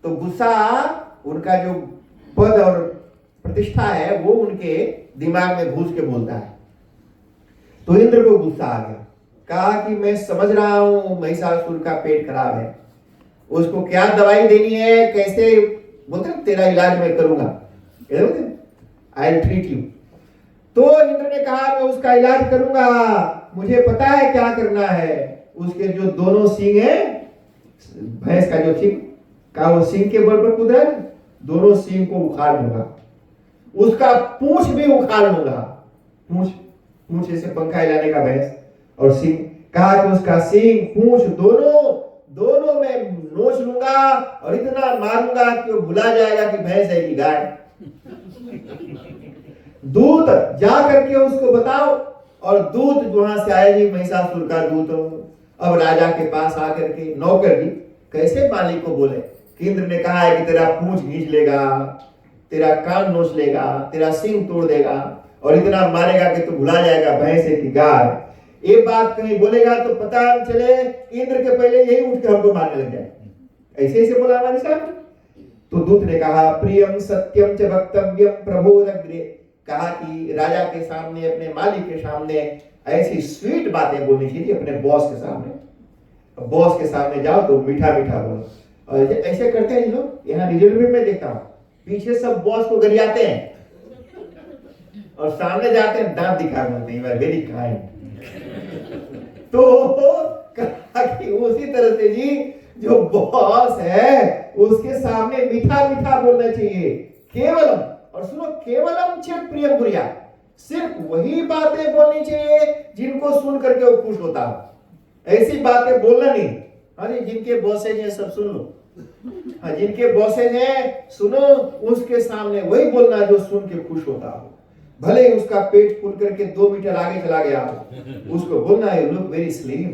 तो गुस्सा उनका जो पद और प्रतिष्ठा है वो उनके दिमाग में घुस के बोलता है। तो इंद्र को गुस्सा आ गया। कहा कि मैं समझ रहा हूं महिषासुर का पेट खराब है, उसको क्या दवाई देनी है, कैसे, बोलते हैं तेरा इलाज मैं करूंगा, आई विल ट्रीट यू। तो इंद्र ने कहा मैं उसका इलाज करूंगा, मुझे पता है क्या करना है। उसके जो दोनों सींग है, भैंस का जो सींग का, वो सींग के बल पर कूदा है, दोनों सींग को उखाड़ लूंगा, उसका पूंछ भी उखाड़ लूंगा। पूंछ ऐसे पंखा हिलाने का भैंस, और सींग, कहा कि उसका सींग पूंछ दोनों में नोच लूंगा और इतना मारूंगा कि वो भुला जाएगा कि भैंस है कि गाय। दूत जा करके उसको बताओ, और दूत वहां से आया जी, महिषासुर का दूत। अब राजा के पास आकर के नौकर जी कैसे मालिक को बोले कि इंद्र ने कहा है कि तेरा पूंछ खींच लेगा, तेरा कान नोच लेगा, तेरा सिंह तोड़ देगा और इतना मारेगा कि तू भुला जाएगा भैंस है कि गाय। ये बात कहीं बोलेगा तो पता चले इंद्र के पहले यही उठ के हमको मारने लग जाए। ऐसे ऐसे बोला हमारे साथ। तो दूत ने कहा प्रियम सत्यम च वक्तव्यम प्रभोरग्रे, कहा कि राजा के सामने, अपने मालिक के सामने ऐसी स्वीट बातें बोलनी चाहिए अपने बॉस के सामने। बॉस के सामने जाओ तो मीठा मीठा बोलो। और ऐसे करते हैं लोग, यहाँ रिजल्ट में मैं देखता हूँ, पीछे सब बॉस को गरियाते हैं और सामने जाते हैं दांत दिखा बोलते हैं वेरी काइंड। तो कहा कि उसी तरह से जी जो बॉस है उसके सामने मीठा मीठा बोलना चाहिए। केवलम, और सुनो, केवलम चेत प्रियम गुरिया, सिर्फ वही बातें बोलनी चाहिए जिनको सुन करके वो खुश होता हो। ऐसी बातें बोलना नहीं। अरे जिनके बॉसेज हैं सब सुन लो, हाँ जिनके बॉसेज हैं सुनो, उसके सामने वही बोलना जो सुन के खुश होता हो। भले उसका पेट फूल करके 2 मीटर आगे चला गया हो, उसको बोलना है यू लुक वेरी स्लिम।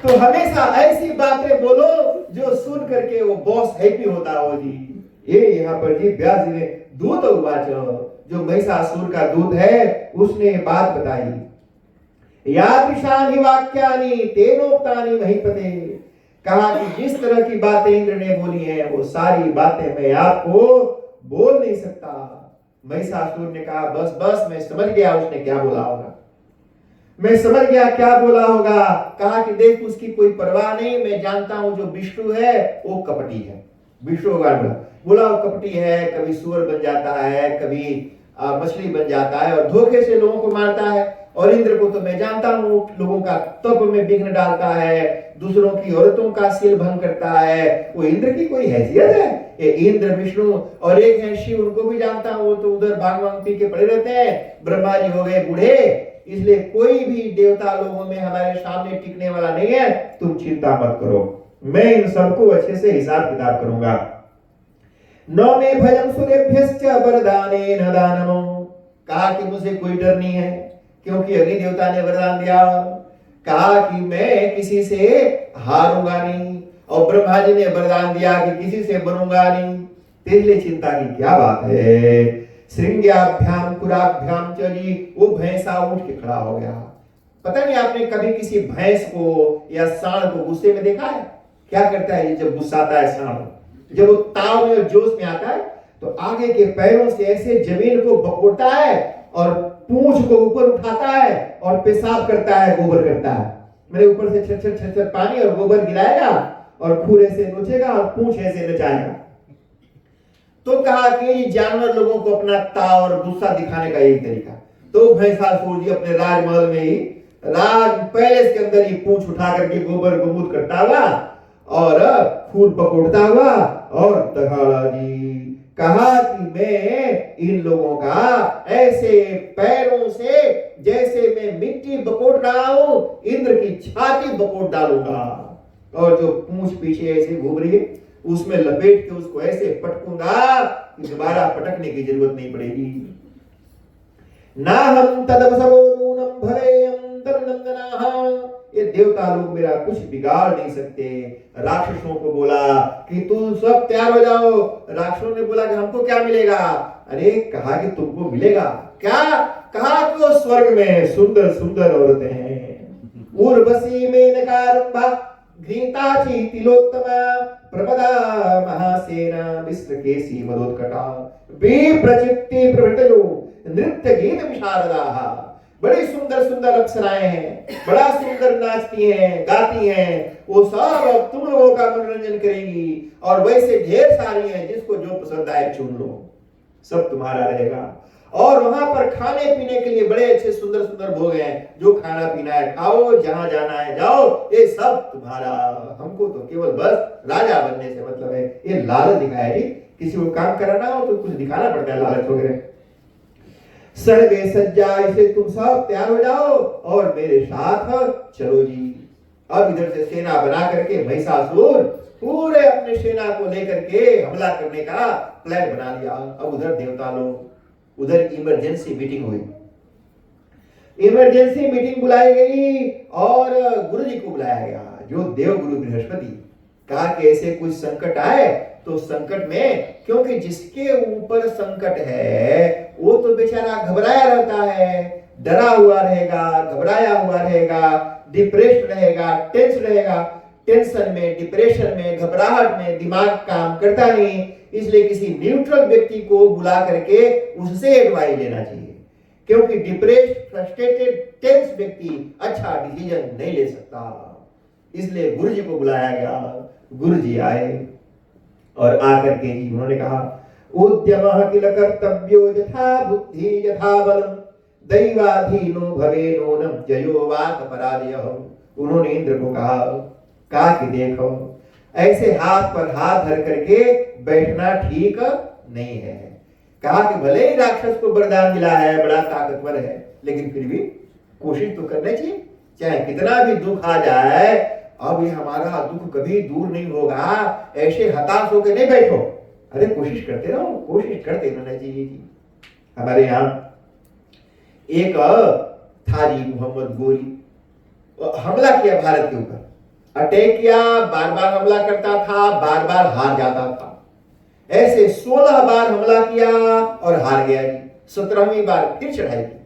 तो हमेशा ऐसी बातें बोलो जो सुन करके वो बॉस हैप्पी होता हो जी। ये यहाँ पर जी व्यास जी ने दूत उवाच, जो महिषासुर का दूत है उसने ये बात बताई। यादृशानि वाक्यानि तेनोक्तानि महीपते, कहा कि जिस तरह की बातें इंद्र ने बोली हैं वो सारी बातें मैं आपको बोल नहीं सकता। महिषासुर ने कहा बस बस मैं समझ गया उसने क्या बोला होगा, मैं समझ गया क्या बोला होगा। कहा कि देख उसकी कोई परवाह नहीं, मैं जानता हूं जो विष्णु है वो कपटी है। विष्णु बोला वो कपटी है, कभी सुअर बन जाता है, कभी मछली बन जाता है और धोखे से लोगों को मारता है। और इंद्र को तो मैं जानता हूं लोगों का तप में विघ्न डालता है, दूसरों की औरतों का सिर भंग करता है। वो इंद्र की कोई हैसियत है? ये इंद्र विष्णु और एक है शिव, उनको भी जानता हूं, वो तो उधर भांग वांग पी के पड़े रहते हैं। ब्रह्मा जी हो गए बूढ़े, इसलिए कोई भी देवता लोगों में हमारे सामने टिकने वाला नहीं है। तुम चिंता मत करो, मैं इन सबको अच्छे से हिसाब किताब करूंगा। न मे भयम सूर्यभ्यश्च वरदानेन दानमो, कहा कि मुझे कोई डर नहीं है क्योंकि अग्नि देवता ने वरदान दिया। कहा कि मैं किसी से हारूंगा नहीं, और ब्रह्मा जी ने वरदान दिया कि किसी से बनूंगा नहीं। इसलिए चिंता की क्या बात है। श्रृंग्याभ्याम कुराभ्याम च जी, वो भैंसा उठ के खड़ा हो गया। पता नहीं आपने कभी किसी भैंस को या सांड को गुस्से में देखा है? क्या करता है जब गुस्सा आता है सांड, जब वो ताव में और जोश में आता है तो आगे के पैरों से ऐसे जमीन को बकोड़ता है और पूंछ को ऊपर उठाता है और पेशाब करता है, गोबर करता है। मेरे ऊपर से छर छर छर पानी और गोबर गिराएगा और खूर ऐसे नोचेगा और पूंछ ऐसे नचाएगा। तो कहा कि जानवर लोगों को अपना ताव और गुस्सा दिखाने का यही तरीका। तो भैंसासुर जी अपने राजमहल में ही, राज पैलेस के अंदर ही पूंछ उठा करके गोबर गोमूत करता हुआ और खूर पकोड़ता हुआ और तगाड़ा जी कहा कि मैं इन लोगों का ऐसे पैरों से जैसे मैं मिट्टी बकोड़ रहा हूं, इंद्र की छाती बकोड़ डालूंगा। और जो पूंछ पीछे ऐसे घूम रही है उसमें लपेट के उसको ऐसे पटकूंगा कि दोबारा पटकने की जरूरत नहीं पड़ेगी। ना हम तदवसवो नूनम भवेयम तदनंदनाः, ये देवता लोग मेरा कुछ बिगाड़ नहीं सकते। राक्षसों को बोला कि तुम सब तैयार हो जाओ। राक्षसों ने बोला कि हमको क्या मिलेगा? अरे कहा कि तुमको मिलेगा क्या? कहा कि वो स्वर्ग में सुंदर सुंदर औरतें हैं। उर्वशी मेनकारंभा घृताची तिलोत्तमा प्रमदा महासेना विश्रकेशी मदोत्कटा विप्रचित्ति प्रभृतयो नृत्य गीत विशारदाः। बड़ी सुंदर सुंदर अप्सराएं हैं, बड़ा सुंदर नाचती हैं, गाती हैं, वो सब तुम लोगों का मनोरंजन करेंगी। और वैसे ढेर सारी हैं, जिसको जो पसंद आए चुन लो, सब तुम्हारा रहेगा। और वहां पर खाने पीने के लिए बड़े अच्छे सुंदर सुंदर भोग हैं, जो खाना पीना है खाओ, जहां जाना है जाओ, ये सब तुम्हारा। हमको तो केवल बस राजा बनने से मतलब है। ये लालच दिखाया जी, किसी को काम कराना हो तो कुछ दिखाना पड़ता है, लालच वगैरह। सर्वे सज्जा, इसे तुम सब तैयार हो जाओ और मेरे साथ चलो जी। अब इधर से सेना बना करके महिषासुर पूरे अपने सेना को लेकर के हमला करने का प्लान बना लिया। अब उधर देवता लोग, उधर इमरजेंसी मीटिंग हुई, इमरजेंसी मीटिंग बुलाई गई और गुरु जी को बुलाया गया, जो देव गुरु बृहस्पति। कहा कि ऐसे कुछ संकट आए तो संकट में, क्योंकि जिसके ऊपर संकट है वो तो बेचारा घबराया रहता है, डरा हुआ रहेगा, घबराया हुआ रहेगा, डिप्रेस रहेगा, टेंस रहेगा। टेंशन में, डिप्रेशन में, घबराहट में दिमाग काम करता नहीं। इसलिए किसी न्यूट्रल व्यक्ति को बुला करके उससे एडवाइस लेना चाहिए, क्योंकि डिप्रेस, फ्रस्ट्रेटेड, टेंस व्यक्ति अच्छा डिसीजन नहीं ले सकता। इसलिए गुरु जी को बुलाया गया। गुरु जी आए और आकर के जी उन्होंने कहा, उद्यमः किल कर्तव्यो यथा बुद्धि यथा बलम दैवाधीनो भवे नूनम जयो वात पराजयः। उन्होंने इंद्र को कहा कि देखो, ऐसे हाथ पर हाथ धर करके बैठना ठीक नहीं है। कहा कि भले ही राक्षस को वरदान मिला है, बड़ा ताकतवर है, लेकिन फिर भी कोशिश तो करनी चाहिए, चाहे कितना भी दुख आ जाए। अब ये हमारा दुख कभी दूर नहीं होगा, ऐसे हताश होकर नहीं बैठो, अरे कोशिश करते रहो, कोशिश करते रहना चाहिए जी। हमारे यहाँ एक था जी मोहम्मद गोरी, हमला किया भारत के ऊपर, अटैक किया, बार बार हमला करता था, बार बार हार जाता था। ऐसे 16 बार हमला किया और हार गया जी। 17वीं बार फिर चढ़ाई की,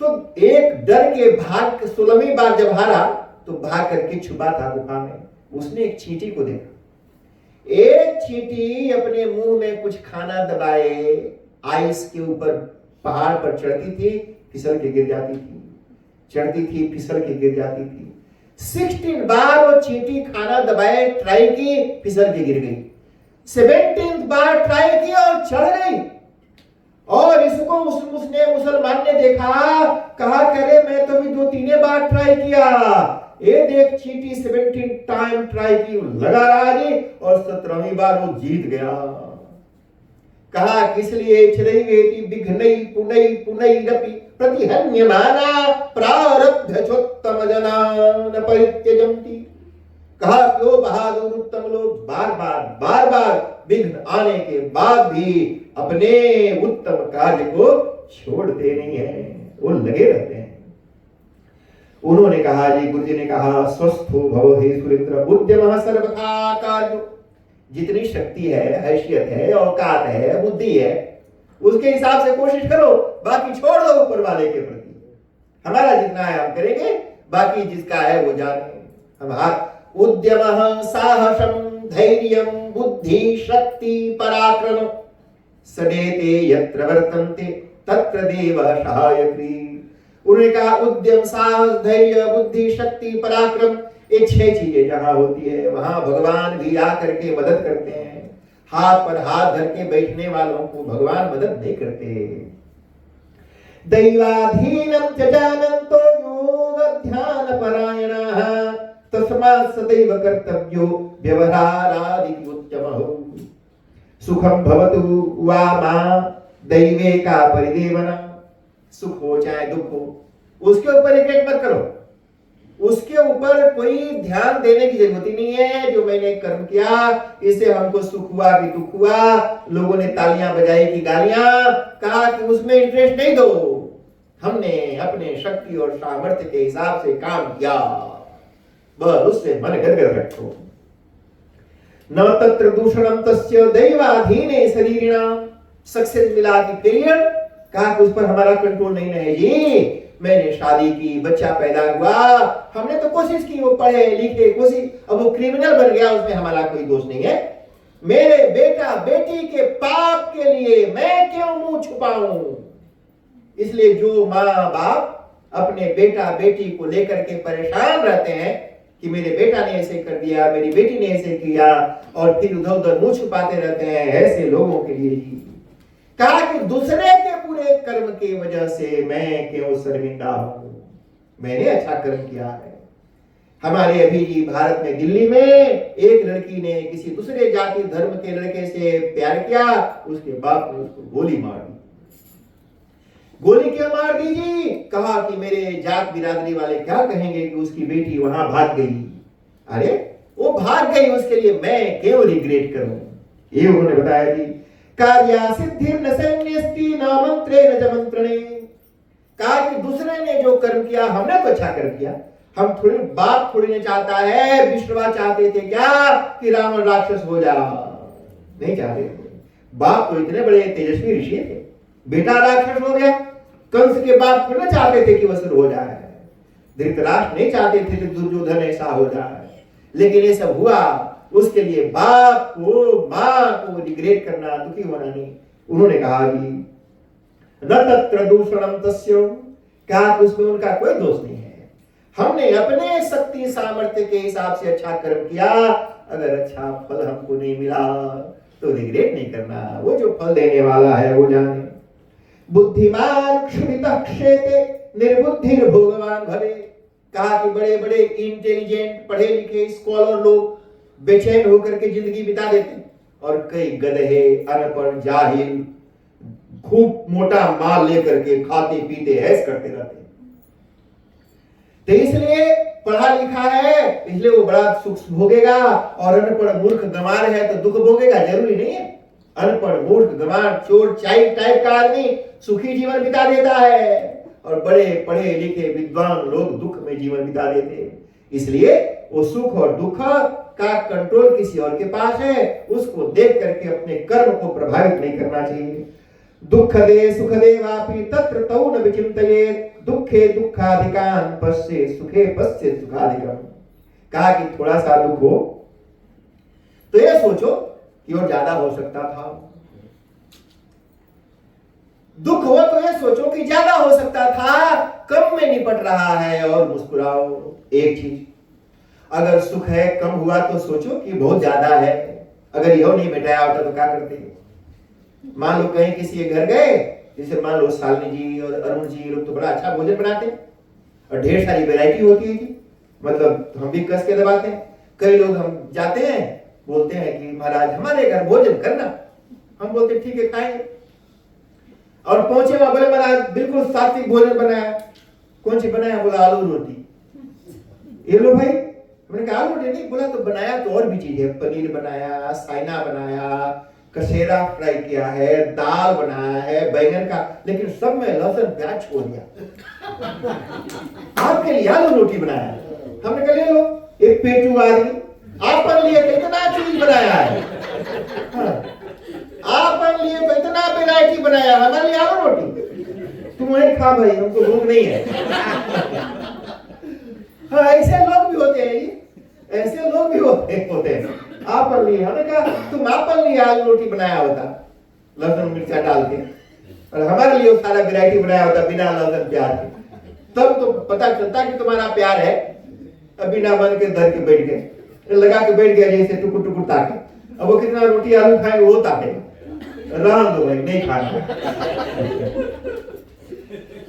तो एक डर के भाग 16वीं बार जब हारा तो भाग करके छुपा था गुफा में। उसने एक चींटी को देखा, एक चींटी अपने मुंह में कुछ खाना दबाए आइस के ऊपर पहाड़ पर चढ़ती थी, फिसल के गिर जाती थी, चढ़ती थी, फिसल के गिर जाती थी। 16 बार वो चींटी खाना दबाए ट्राई की, फिसल के गिर गई। 17th बार ट्राई की और चढ़ गई। और इसको उसने मुसलमान ने देखा, कहा करे मैं तो भी 2-3 बार ट्राई किया, ये देख चींटी 17 टाइम ट्राई की, लगा रहा जी, और 17वीं बार वो जीत गया। कहा किस लिए छरैवेति विघ्नै पुनै पुनैरपि प्रतिहन्यमाना प्रारब्धचोत्तम जना न परित्यजन्ति। कहा क्यों बहादुर उत्तम लोग बार बार विघ्न आने के बाद भी अपने उत्तम कार्य को छोड़ते नहीं है, वो लगे रहते हैं। उन्होंने कहा जी, गुरु जी ने कहा, स्वस्थो भव हे सुरेंद्र उद्यमः सर्वथा कार्यो। जितनी शक्ति है, हैसियत है, औकात है, बुद्धि है, उसके हिसाब से कोशिश करो, बाकी छोड़ दो ऊपर वाले के प्रति। हमारा जितना है हम करेंगे, बाकी जिसका है वो जाने। हमारा उद्यमः साहसम धैर्यम बुद्धि शक्ति पराक्रम सदेते यत्र वर्तन्ते तत्र देवः सहायत्री। उन्होंने कहा उद्यम, साहस, धैर्य, बुद्धि, शक्ति, पराक्रम, ये 6 चीजें जहां होती है वहां भगवान भी आकर के मदद करते हैं। हाथ पर हाथ धर के बैठने वालों को भगवान मदद नहीं करते। दैवाधीनम च जानन्तो योग ध्यान परायणः तस्मात् सदैव कर्तव्यो व्यवहारादि उत्तमः। सुखम भवतु वा मा दैवे का परिदेवना। सुख हो चाहे दुख हो, उसके ऊपर रिग्रेट मत करो, उसके ऊपर कोई ध्यान देने की जरूरत ही नहीं है। जो मैंने कर्म किया इससे हमको सुख हुआ कि दुख हुआ, लोगों ने तालियां बजाई कि गालियां, कहा कि उसमें इंटरेस्ट नहीं दो। हमने अपने शक्ति और सामर्थ्य के हिसाब से काम किया, बस उससे मन गदगद रखो। न तत्र दूषणम तस्य दैवाधीने शरीरिणाम। सक्सेस मिला कि फेलियर, कहा कि उस पर हमारा कंट्रोल नहीं है जी। मैंने शादी की, बच्चा पैदा हुआ, हमने तो कोशिश की, वो पढ़े लिखे कोशिश, अब वो क्रिमिनल बन गया, उसमें हमारा कोई दोष नहीं है। मेरे बेटा बेटी के पाप के लिए मैं क्यों मुंह छुपाऊं? इसलिए जो माँ बाप अपने बेटा बेटी को लेकर के परेशान रहते हैं कि मेरे बेटा ने ऐसे कर दिया, मेरी बेटी ने ऐसे किया, और फिर उधर उधर मुंह छुपाते रहते हैं, ऐसे लोगों के लिए ही कहा कि दूसरे के पूरे कर्म की वजह से मैं क्यों शर्मिंदा हूं, मैंने अच्छा कर्म किया है। हमारे अभी जी भारत में दिल्ली में एक लड़की ने किसी दूसरे जाति धर्म के लड़के से प्यार किया, उसके बाप ने उसको गोली मार दी। गोली क्यों मार दी जी? कहा कि मेरे जात बिरादरी वाले क्या कहेंगे कि उसकी बेटी वहां भाग गई। अरे वो भाग गई, उसके लिए मैं क्यों रिग्रेट करूं? ये उन्होंने बताया जी। कार्या सिद्धि न सैन्यस्ति न मंत्रे न जमंत्रणे। कहा कि दूसरे ने जो कर्म किया हमने तो अच्छा कर्म किया, हम थोड़ी बाप थोड़ी ने चाहता है, विष्णुवा चाहते थे क्या कि रावण राक्षस हो जा? नहीं चाहते थे। बाप तो इतने बड़े तेजस्वी ऋषि थे, बेटा राक्षस हो गया। कंस के बाप थोड़ी चाहते थे कि वसुर हो जाए, धृतराष्ट्र नहीं चाहते थे कि दुर्योधन ऐसा हो जाए, लेकिन ये सब हुआ। उसके लिए बाप को मां को रिग्रेट करना, दुखी होना नहीं। उन्होंने कहा कि न तत्र दूषणम तस्य, कहा कि उसमें उनका कोई दोष नहीं है। हमने अपने शक्ति सामर्थ्य के हिसाब से अच्छा कर्म किया, अगर अच्छा फल हमको नहीं मिला तो रिग्रेट नहीं करना, वो जो फल देने वाला है वो जाने। बुद्धिमान क्षुभितः क्षेते निर्बुद्धिर भोगवान भवे। कहा कि बड़े बड़े इंटेलिजेंट पढ़े लिखे स्कॉलर लोग बेचैन होकर के जिंदगी बिता देते, और कई गधे अनपढ़ जाहिल खूब मोटा माल लेकर के खाते पीते ऐश करते रहते। तो इसलिए पढ़ा लिखा है इसलिए वो बड़ा सुख भोगेगा, और अनपढ़ मूर्ख गंवार है तो दुख भोगेगा, जरूरी नहीं है। अनपढ़ मूर्ख गंवार चोर चाई टाइप का आदमी सुखी जीवन बिता देता है, और बड़े पढ़े लिखे विद्वान लोग दुख में जीवन बिता देते हैं। इसलिए वो सुख और दुख का कंट्रोल किसी और के पास है, उसको देख करके अपने कर्म को प्रभावित नहीं करना चाहिए। दुख दे सुख दे वापि तत्र तौ न विचिंतयेत्, दुखे दुखाधिकान पश्ये सुखे पश्ये सुखाधिकम। कहा कि थोड़ा सा दुख हो तो ये सोचो कि और ज्यादा हो सकता था, दुख हो तो ये सोचो कि ज्यादा हो सकता था, कम में निपट रहा है और मुस्कुराओ। एक चीज, अगर सुख है कम हुआ तो सोचो कि बहुत ज्यादा है, अगर यह नहीं मिटाया होता तो क्या करते? मान लो कहीं किसी के घर गए, जैसे मान लो शालिनी जी और अरुण जी लोग तो बड़ा अच्छा भोजन बनाते हैं और ढेर सारी वैरायटी होती है जी, मतलब हम भी कस के दबाते हैं। कई लोग हम जाते हैं बोलते हैं कि महाराज हमारे घर भोजन करना, हम बोलते ठीक है खाएंगे, और पहुंचे वहां बोले महाराज बिल्कुल सात्विक भोजन बनाया। कौन सी बनाया? बोला आलू रोटी। ये लो भाई, मैंने कहा आलू रोटी नहीं, बोला तो बनाया तो और भी चीज है, पनीर बनाया, साइना बनाया, कसेरा फ्राई किया है, दाल बनाया है, बैंगन का, लेकिन सब में लहसुन प्याज छोड़ दिया। आपके लिए आलू रोटी बनाया। हमने कहा ले लो, एक पेटू आदमी आपके लिए कितना चीज बनाया है, आपके लिए तो इतना वैरायटी बनाया, हमारे लिए आलू रोटी, तुम वही खा भाई, हमको भूख नहीं है। हाँ ऐसे लोग भी होते हैं, ऐसे लोग भी होते हैं। आप लिए हमने कहा तुम आप लिए आलू रोटी बनाया होता लहसुन मिर्चा डाल के, और हमारे लिए सारा वैरायटी बनाया होता बिना लहसुन प्याज के, तब तो पता चलता कि तुम्हारा प्यार है। अब बिना बन के धर के बैठ गए, लगा के बैठ गया जैसे टुकुर टुकुर ताके, अब वो कितना रोटी आलू खाएंगे वो ताके, रहने दो भाई नहीं खाना।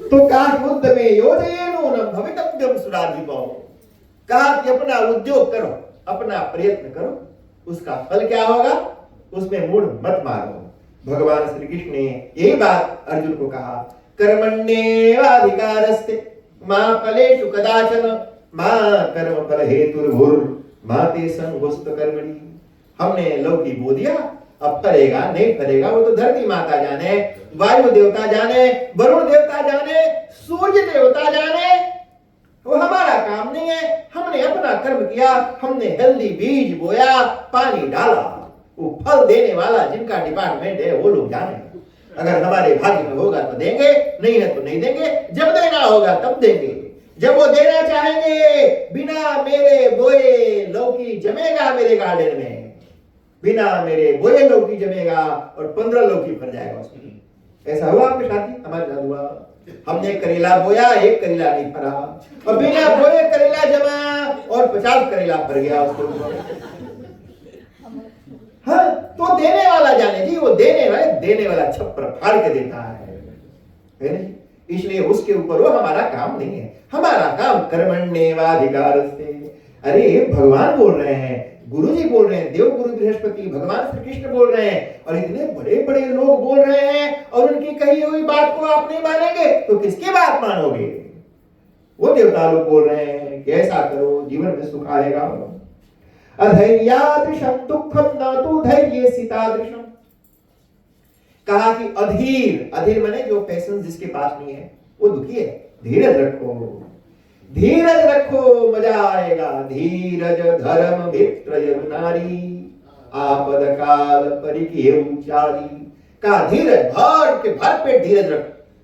तो कहा बुद्ध में योजयेनो न भवितव्यम सुराधिपो। कहा कि अपना उद्योग करो, अपना प्रयत्न करो, उसका फल क्या होगा उसमें मूड मत मारो। भगवान श्री कृष्ण ने यही बात अर्जुन को कहा, कर्मण्येवाधिकारस्ते मा फलेषु कदाचन मा कर्म फल हेतुर्भुर मा ते संगोस्त कर्मणि। हमने लौकी बो दिया, अब फलेगा नहीं फलेगा वो तो धरती माता जाने, वायु देवता जाने, वरुण देवता जाने, सूर्य देवता जाने, वो हमारा काम नहीं है। हमने अपना कर्म किया, हमने हेल्दी बीज बोया, पानी डाला, वो फल देने वाला जिनका डिपार्टमेंट है वो लोग जाने। अगर हमारे भाग्य में होगा तो देंगे, नहीं है तो नहीं देंगे, जब देना होगा तब देंगे। जब वो देना चाहेंगे, बिना मेरे बोए लौकी जमेगा मेरे गार्डन में, बिना मेरे बोए लौकी जमेगा और 15 लौकी फल जाएगा उसमें। ऐसा हुआ आपके साथ ही? हमारे साथ हुआ। हमने करेला बोया, एक करेला नहीं फरा, और बिना बोए करेला जमा और 50 करेला फर गया उसके ऊपर। हाँ, तो देने वाला जाने जी, वो देने वाला छप्पर फाड़ के देता है नहीं? इसलिए उसके ऊपर वो हमारा काम नहीं है। हमारा काम कर्मण्येवाधिकारस्ते। अरे भगवान बोल रहे हैं, गुरु जी बोल रहे हैं, देव गुरु बृहस्पति, भगवान श्री कृष्ण बोल रहे हैं, और इतने बड़े बड़े लोग बोल रहे हैं, और उनकी कही हुई बात को आप नहीं मानेंगे तो किसकी बात मानोगे? वो देवता लोग बोल रहे हैं कि ऐसा करो, जीवन में सुख आएगा। अधैर्यादृशं दुःखं न तु धैर्येसितादृशं। कहा कि अधीर माने जो पेशेंस जिसके पास नहीं है वो दुखी है। धीरज रखो, मजा आएगा। धीरज धर्म मित्र नारी, आपद काल परिकेयु चारी। कहा धीरज भर पे धीरज रख,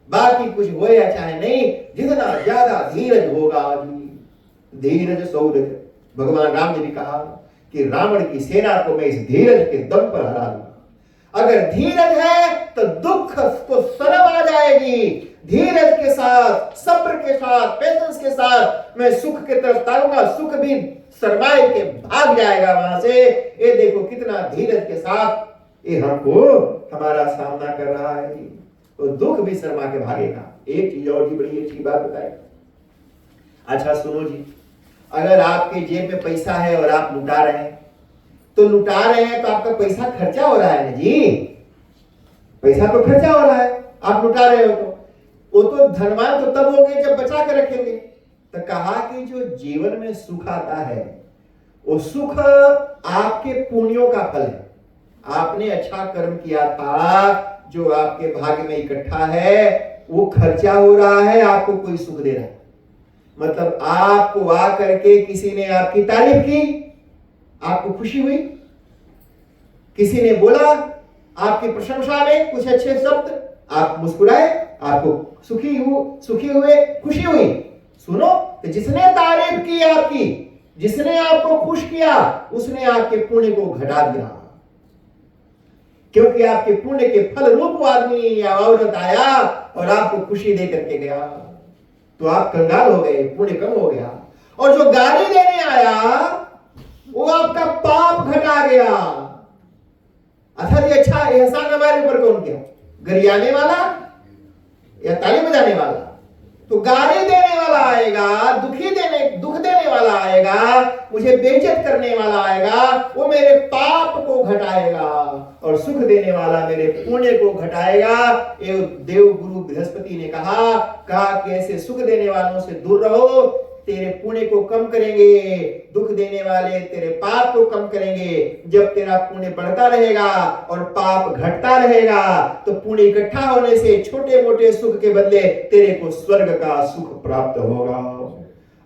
बाकी कुछ हो या चाहे नहीं, जितना ज्यादा धीरज होगा जी। धीरज शौर्य। भगवान राम ने भी कहा कि रावण की सेना को मैं इस धीरज के दम पर हरा दूंगा। अगर धीरज है तो दुख को शर्म आ जाएगी। धीरज के साथ, सब्र के साथ, पेशेंस के साथ मैं सुख की तरफ तारूंगा, सुख भी शर्माए के भाग जाएगा वहां से। ये देखो कितना धीरज के साथ ये हमको हमारा सामना कर रहा है, तो दुख भी शर्मा के भागेगा। एक चीज और जी बड़ी अच्छी बात बताई। अच्छा सुनो जी, अगर आपके जेब में पैसा है और आप लुटा रहे हैं, तो आपका पैसा खर्चा हो रहा है ना जी। पैसा तो खर्चा हो रहा है, आप लुटा रहे हो तो। वो तो धनवान तो तब होंगे जब बचा के रखेंगे। तो कहा कि जो जीवन में सुख आता है वो सुख आपके पुण्यों का फल है। आपने अच्छा कर्म किया था, जो आपके भाग्य में इकट्ठा है, वो खर्चा हो रहा है, आपको कोई सुख दे रहा है। मतलब आपको आकर के किसी ने आपकी तारीफ की, आपको खुशी हुई, किसी ने बोला आपकी प्रशंसा में कुछ अच्छे शब्द, आप मुस्कुराए, आपको सुखी हुए, खुशी हुई। सुनो, तो जिसने तारीफ की आपकी, जिसने आपको खुश किया, उसने आपके पुण्य को घटा दिया, क्योंकि आपके पुण्य के फल रूप आदमी या औरत आया और आपको खुशी दे करके गया, तो आप कंगाल हो गए, पुण्य कम हो गया। और जो गाली देने आया वो आपका पाप घटा गया। अच्छा जी, अच्छा एहसान हमारे ऊपर कौन किया? गरियाने वाला या ताली बजाने वाला? तो गाली देने वाला आएगा, दुख देने वाला आएगा, मुझे बेइज्जत करने वाला आएगा, वो मेरे पाप को घटाएगा, और सुख देने वाला मेरे पुण्य को घटाएगा। ये देव गुरु बृहस्पति ने कहा कि ऐसे सुख देने वालों से दूर रहो, तेरे पुण्य को कम करेंगे, दुख देने वाले तेरे पाप को कम करेंगे। जब तेरा पुण्य बढ़ता रहेगा और पाप घटता रहेगा, तो पुण्य इकट्ठा होने से छोटे मोटे सुख के बदले तेरे को स्वर्ग का सुख प्राप्त होगा।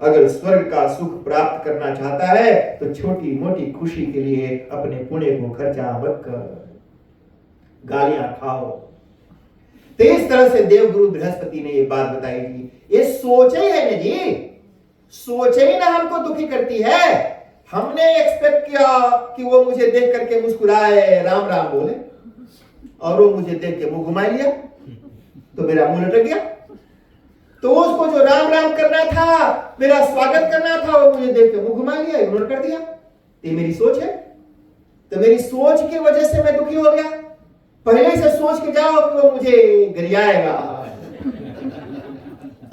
अगर स्वर्ग का सुख प्राप्त करना चाहता है तो छोटी मोटी खुशी के लिए अपने पुण्य को खर्चा मत कर, गालियां खाओ। तो इस तरह से देव गुरु बृहस्पति ने ये बात बताई थी। ये सोच ही है ना जी, सोच ही ना हमको दुखी करती है। हमने एक्सपेक्ट किया कि वो मुझे देख करके मुस्कुराए, राम राम बोले, और वो मुझे देख के मुंह घुमा लिया, तो मेरा मुंह लटक गया। तो उसको जो राम राम करना था, मेरा स्वागत करना था, वो मुझे देख के मुंह घुमा लिया, इग्नोर कर दिया। ये मेरी सोच है। तो मेरी सोच की वजह से मैं दुखी हो गया। पहले से सोच के जाओ कि वो मुझे गरियाएगा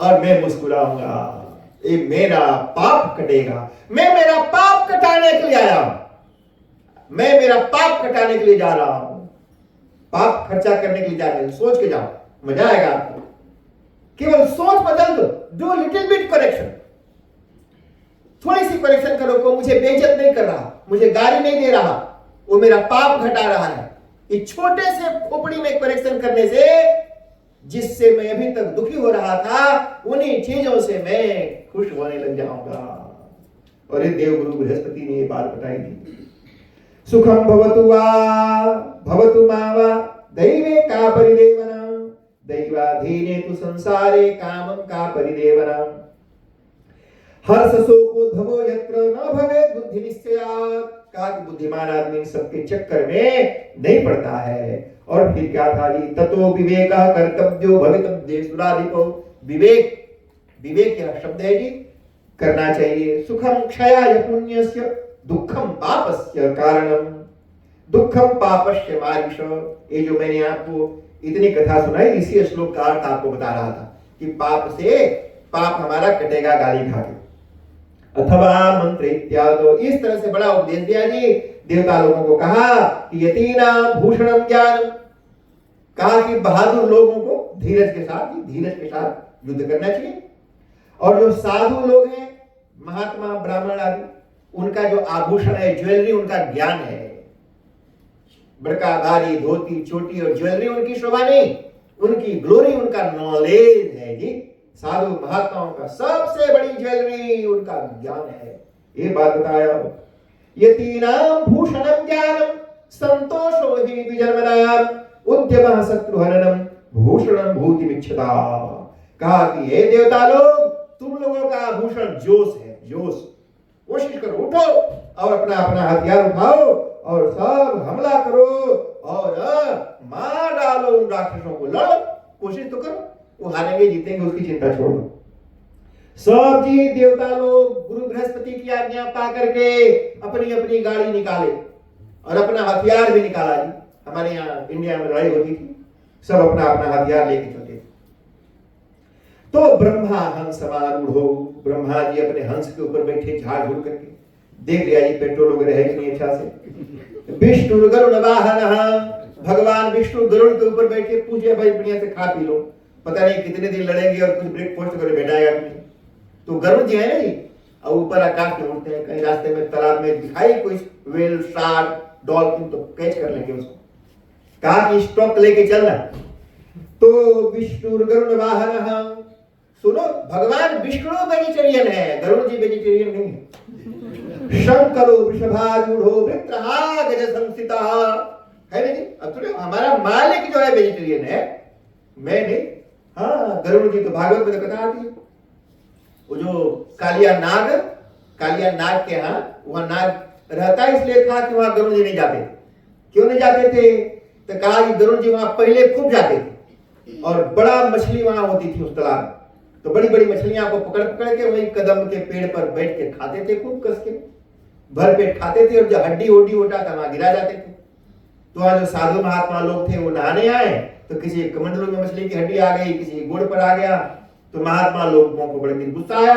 और मैं मुस्कुराऊंगा, ये मेरा पाप कटेगा। मैं मेरा पाप कटाने के लिए आया हूं, मैं मेरा पाप कटाने के लिए जा रहा हूं, पाप खर्चा करने के लिए जा रहे हैं। सोच के जाओ, मजा आएगा आपको। केवल सोच बदल दो, डू लिटिल बिट करेक्शन, थोड़ी सी करेक्शन करो को मुझे बेइज्जत नहीं कर रहा, मुझे गाली नहीं दे रहा, वो मेरा पाप घटा रहा है। ये छोटे से खोपड़ी में करेक्शन करने से, जिससे मैं अभी तक दुखी हो रहा था, उन्हीं चीजों से मैं खुश होने लग जाऊंगा। और ये देव गुरु बृहस्पति ने ये बात बताई थी। सुखम भवतु वा भवतु मा वा दैवे का परिदेवना, दैवाधीने तु संसारे कामं का परिदेवना। हर्ष शोको धवो यत्र न भवेत् बुद्धि निश्चयात्, कहा कि बुद्धिमान आदमी इन सबके चक्कर में नहीं पड़ता है। और फिर क्या था जी, ततो विवेक कर्तव्यो भवितव्य सुराधिपो। विवेक, विवेक क्या शब्द है जी, करना चाहिए। सुखम क्षयाय पुण्यस्य दुखम पापस्य कारणम, दुखम पापस्य मारिष। ये जो मैंने आपको इतनी कथा सुनाई, इसी श्लोक का अर्थ आपको बता रहा था कि पाप से, पाप हमारा कटेगा गाली खा के। अथवा मंत्र इत्यादि, इस तरह से बड़ा उपदेश दिया जी। देवता लोगों को कहा कि यतीना भूषणम ज्ञान, कहा कि बहादुर लोगों को धीरज के साथ, धीरज के साथ युद्ध करना चाहिए। और जो साधु लोग हैं, महात्मा ब्राह्मण आदि, उनका जो आभूषण है, ज्वेलरी, उनका ज्ञान है। बड़का भारी धोती चोटी और ज्वेलरी उनकी शोभा नहीं, उनकी ग्लोरी उनका नॉलेज है जी। साधु महात्माओं का सबसे बड़ी ज्वेलरी उनका ज्ञान है। ये बात बताया। यतीनाम भूषणम ज्ञानम संतोषो हि विजन्मनाम उद्यमः शत्रुहननम भूषणम भूतिमिच्छता। कहा कि हे देवता लोग, तुम लोगों का आभूषण जोश है, जोश। कोशिश करो, उठो और अपना अपना हथियार उठाओ और सब हमला करो और मार डालो उन राक्षसों को, लड़ो, कोशिश तो करो। वो हारेंगे जीतेंगे उसकी चिंता छोड़ दो। सब जी देवता लोग गुरु बृहस्पति की आज्ञा पा करके अपनी अपनी गाड़ी निकाले और अपना हथियार भी निकाला जी। हमारे यहाँ इंडिया में लड़ाई होती थी, सब अपना अपना हथियार लेके चलते थे। तो ब्रह्मा हंस समारूढ़, ब्रह्मा जी अपने हंस के ऊपर बैठे झाड़ झूड़ करके, देख लिया जी पेट्रोल वगैरह है कि नहीं अच्छा से। विष्णु गरुड़ वाहन, भगवान विष्णु गरुड़ के ऊपर बैठे, पूछे भाई बढ़िया से खा पी लो, पता नहीं कितने दिन लड़ेंगे और कुछ ब्रेकफास्ट वगैरह बैठाएगा नहीं। तो गरुड़ जी है ना जी, और ऊपर आकाश में उड़ते हैं, कहीं रास्ते में तालाब में दिखाई कोई व्हेल, शार्क, डॉल्फिन, तो कैच कर लेंगे उसको। कहा कि स्टॉक लेके चलना। तो विष्णु गरुड़ वाहन, सुनो, भगवान विष्णु वेजिटेरियन है, गरुड़ जी वेजिटेरियन नहीं है। शंकरो वृषभारूढ़ो वृत्रहा गज संस्थितः, है ना जी। अब सुनो, हमारा मालिक जो है वेजिटेरियन है, मैं नहीं। हाँ, गरुड़ जी तो भागवत में कथा आती है। वो जो कालिया नाग के यहाँ, वहां नाग रहता इसलिए था कि वहां गरुड़ जी नहीं जाते थे। क्यों नहीं जाते थे? तो कहा कि गरुड़ जी वहां पहले खूब जाते थे और बड़ा मछली वहां होती थी उस तालाब में। तो बड़ी बड़ी मछलियां को पकड़ पकड़ के वही कदम के पेड़ पर बैठ के खाते थे, खूब कस के भर पेट खाते थे। और जो हड्डी उड्डी होता था वहां गिरा जाते थे। तो वहां जो साधु महात्मा लोग थे वो नहाने आए, तो किसी कमंडलू में मछली की हड्डी आ गई, किसी गोड़ पर आ गया। तो महात्मा लोगों को बड़े दिन गुस्सा आया,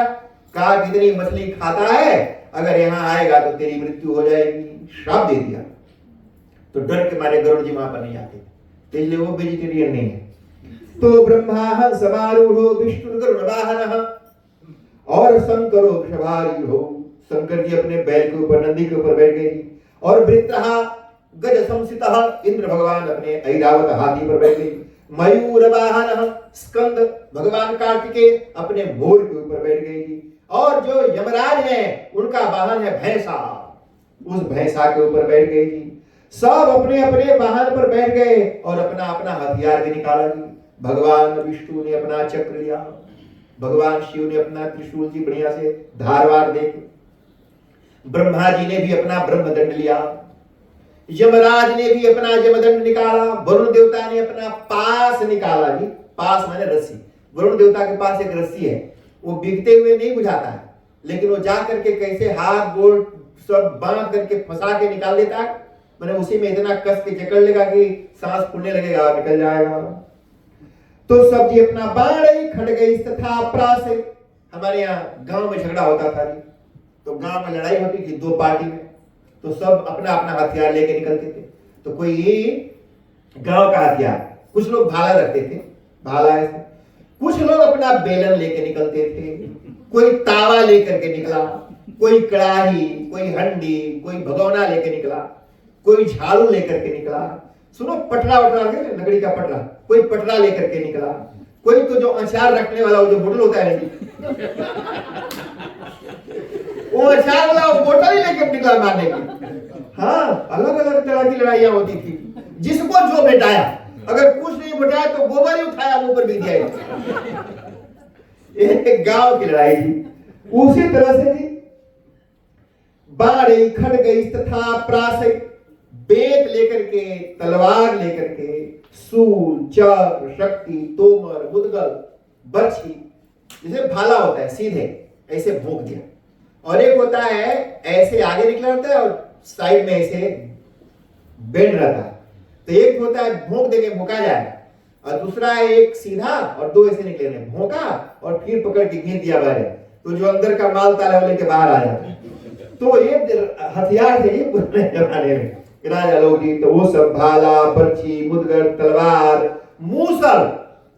कहा कितनी मछली खाता है, अगर यहाँ आएगा तो तेरी मृत्यु हो जाएगी, श्राप दे दिया। तो डर के मारे गरुड़ जी वहां पर नहीं आते, तो इसलिए वो वेजिटेरियन नहीं है। तो ब्रह्मा समारूढ़ो विष्णु गरुड़ वाहनः और शंकरो वृषभारूढ़ो, शंकर जी अपने बैल के ऊपर, नंदी के ऊपर बैठ गए। और वृत्रः गज संस्थितः, इंद्र भगवान अपने ऐरावत हाथी पर बैठ गए। मयूर वाहनः स्कंद भगवान कार्तिकेय अपने मोर के ऊपर बैठ गए। और जो यमराज है उनका वाहन है भैंसा, उस भैंसा के ऊपर बैठ गए जी। सब अपने अपने वाहन पर बैठ गए और अपना अपना हथियार भी निकाला जी। भगवान विष्णु ने अपना चक्र लिया, भगवान शिव ने अपना त्रिशूल जी बढ़िया से धारवार देके, ब्रह्मा जी ने भी अपना ब्रह्मदंड लिया, यमराज ने भी अपना यमदंड निकाला, वरुण देवता ने अपना पास निकाला जी। पास माने रस्सी। वरुण देवता के पास एक रस्सी है, वो बिकते हुए नहीं बुझाता है, लेकिन वो जा करके कैसे हाथ गोड़ सब बांध करके फंसा के निकाल देता है। मैंने उसी में इतना कस के जकड़ लेगा कि सांस फूलने लगेगा, निकल जाएगा। तो सब जी अपना बाण खड़गई तथा प्रास, हमारे यहाँ गांव में झगड़ा होता था जी, तो गांव में लड़ाई होती थी दो पार्टी में, तो सब अपना अपना हथियार लेके निकलते थे। तो कोई गांव का हथियार, कुछ लोग भाला रखते थे, भाला ऐसे, कुछ लोग अपना बेलन लेके निकलते थे, कोई तावा लेकर के निकला, कोई कड़ाही, कोई हंडी, कोई भगोना लेके निकला, कोई झाड़ू लेकर के निकला। सुनो, पटरा वटरा लकड़ी का पटरा, कोई पटरा लेकर के निकला, कोई तो जो अचार रखने वाला वो जो बोतल होता है वो अचार वाला वो बोतल ही लेकर निकला मारने की। हाँ, अलग अलग तरह की लड़ाइयां होती थी, जिसको जो बेटाया। अगर कुछ नहीं बेटाया तो गोबर ही उठाया मुंह पर भी दिया। एक गांव की लड़ाई थी। उसी तरह से जी बाणे खड्ग तथा प्रासय, बेत लेकर के, तलवार लेकर के, सूल, चक्र, शक्ति, तोमर, मुदगल, बर्छी, जैसे भाला होता है सीधे ऐसे भोंक दिया, और एक होता है ऐसे आगे निकला रहता है और साइड में ऐसे बेंड रहता है। तो एक होता है भोंक देके भोंका जाए, और दूसरा है एक सीधा और दो ऐसे निकले रहे, भोंका और फिर पकड़ के घींच दिया बाहर, तो जो अंदर का माल ताला वो लेके बाहर आ जाता है। तो ये हथियार थे ये पुराने जमाने में राजा लोग जी। तो वो सब भाला, पर्ची, मुदगर, तलवार, मूसल।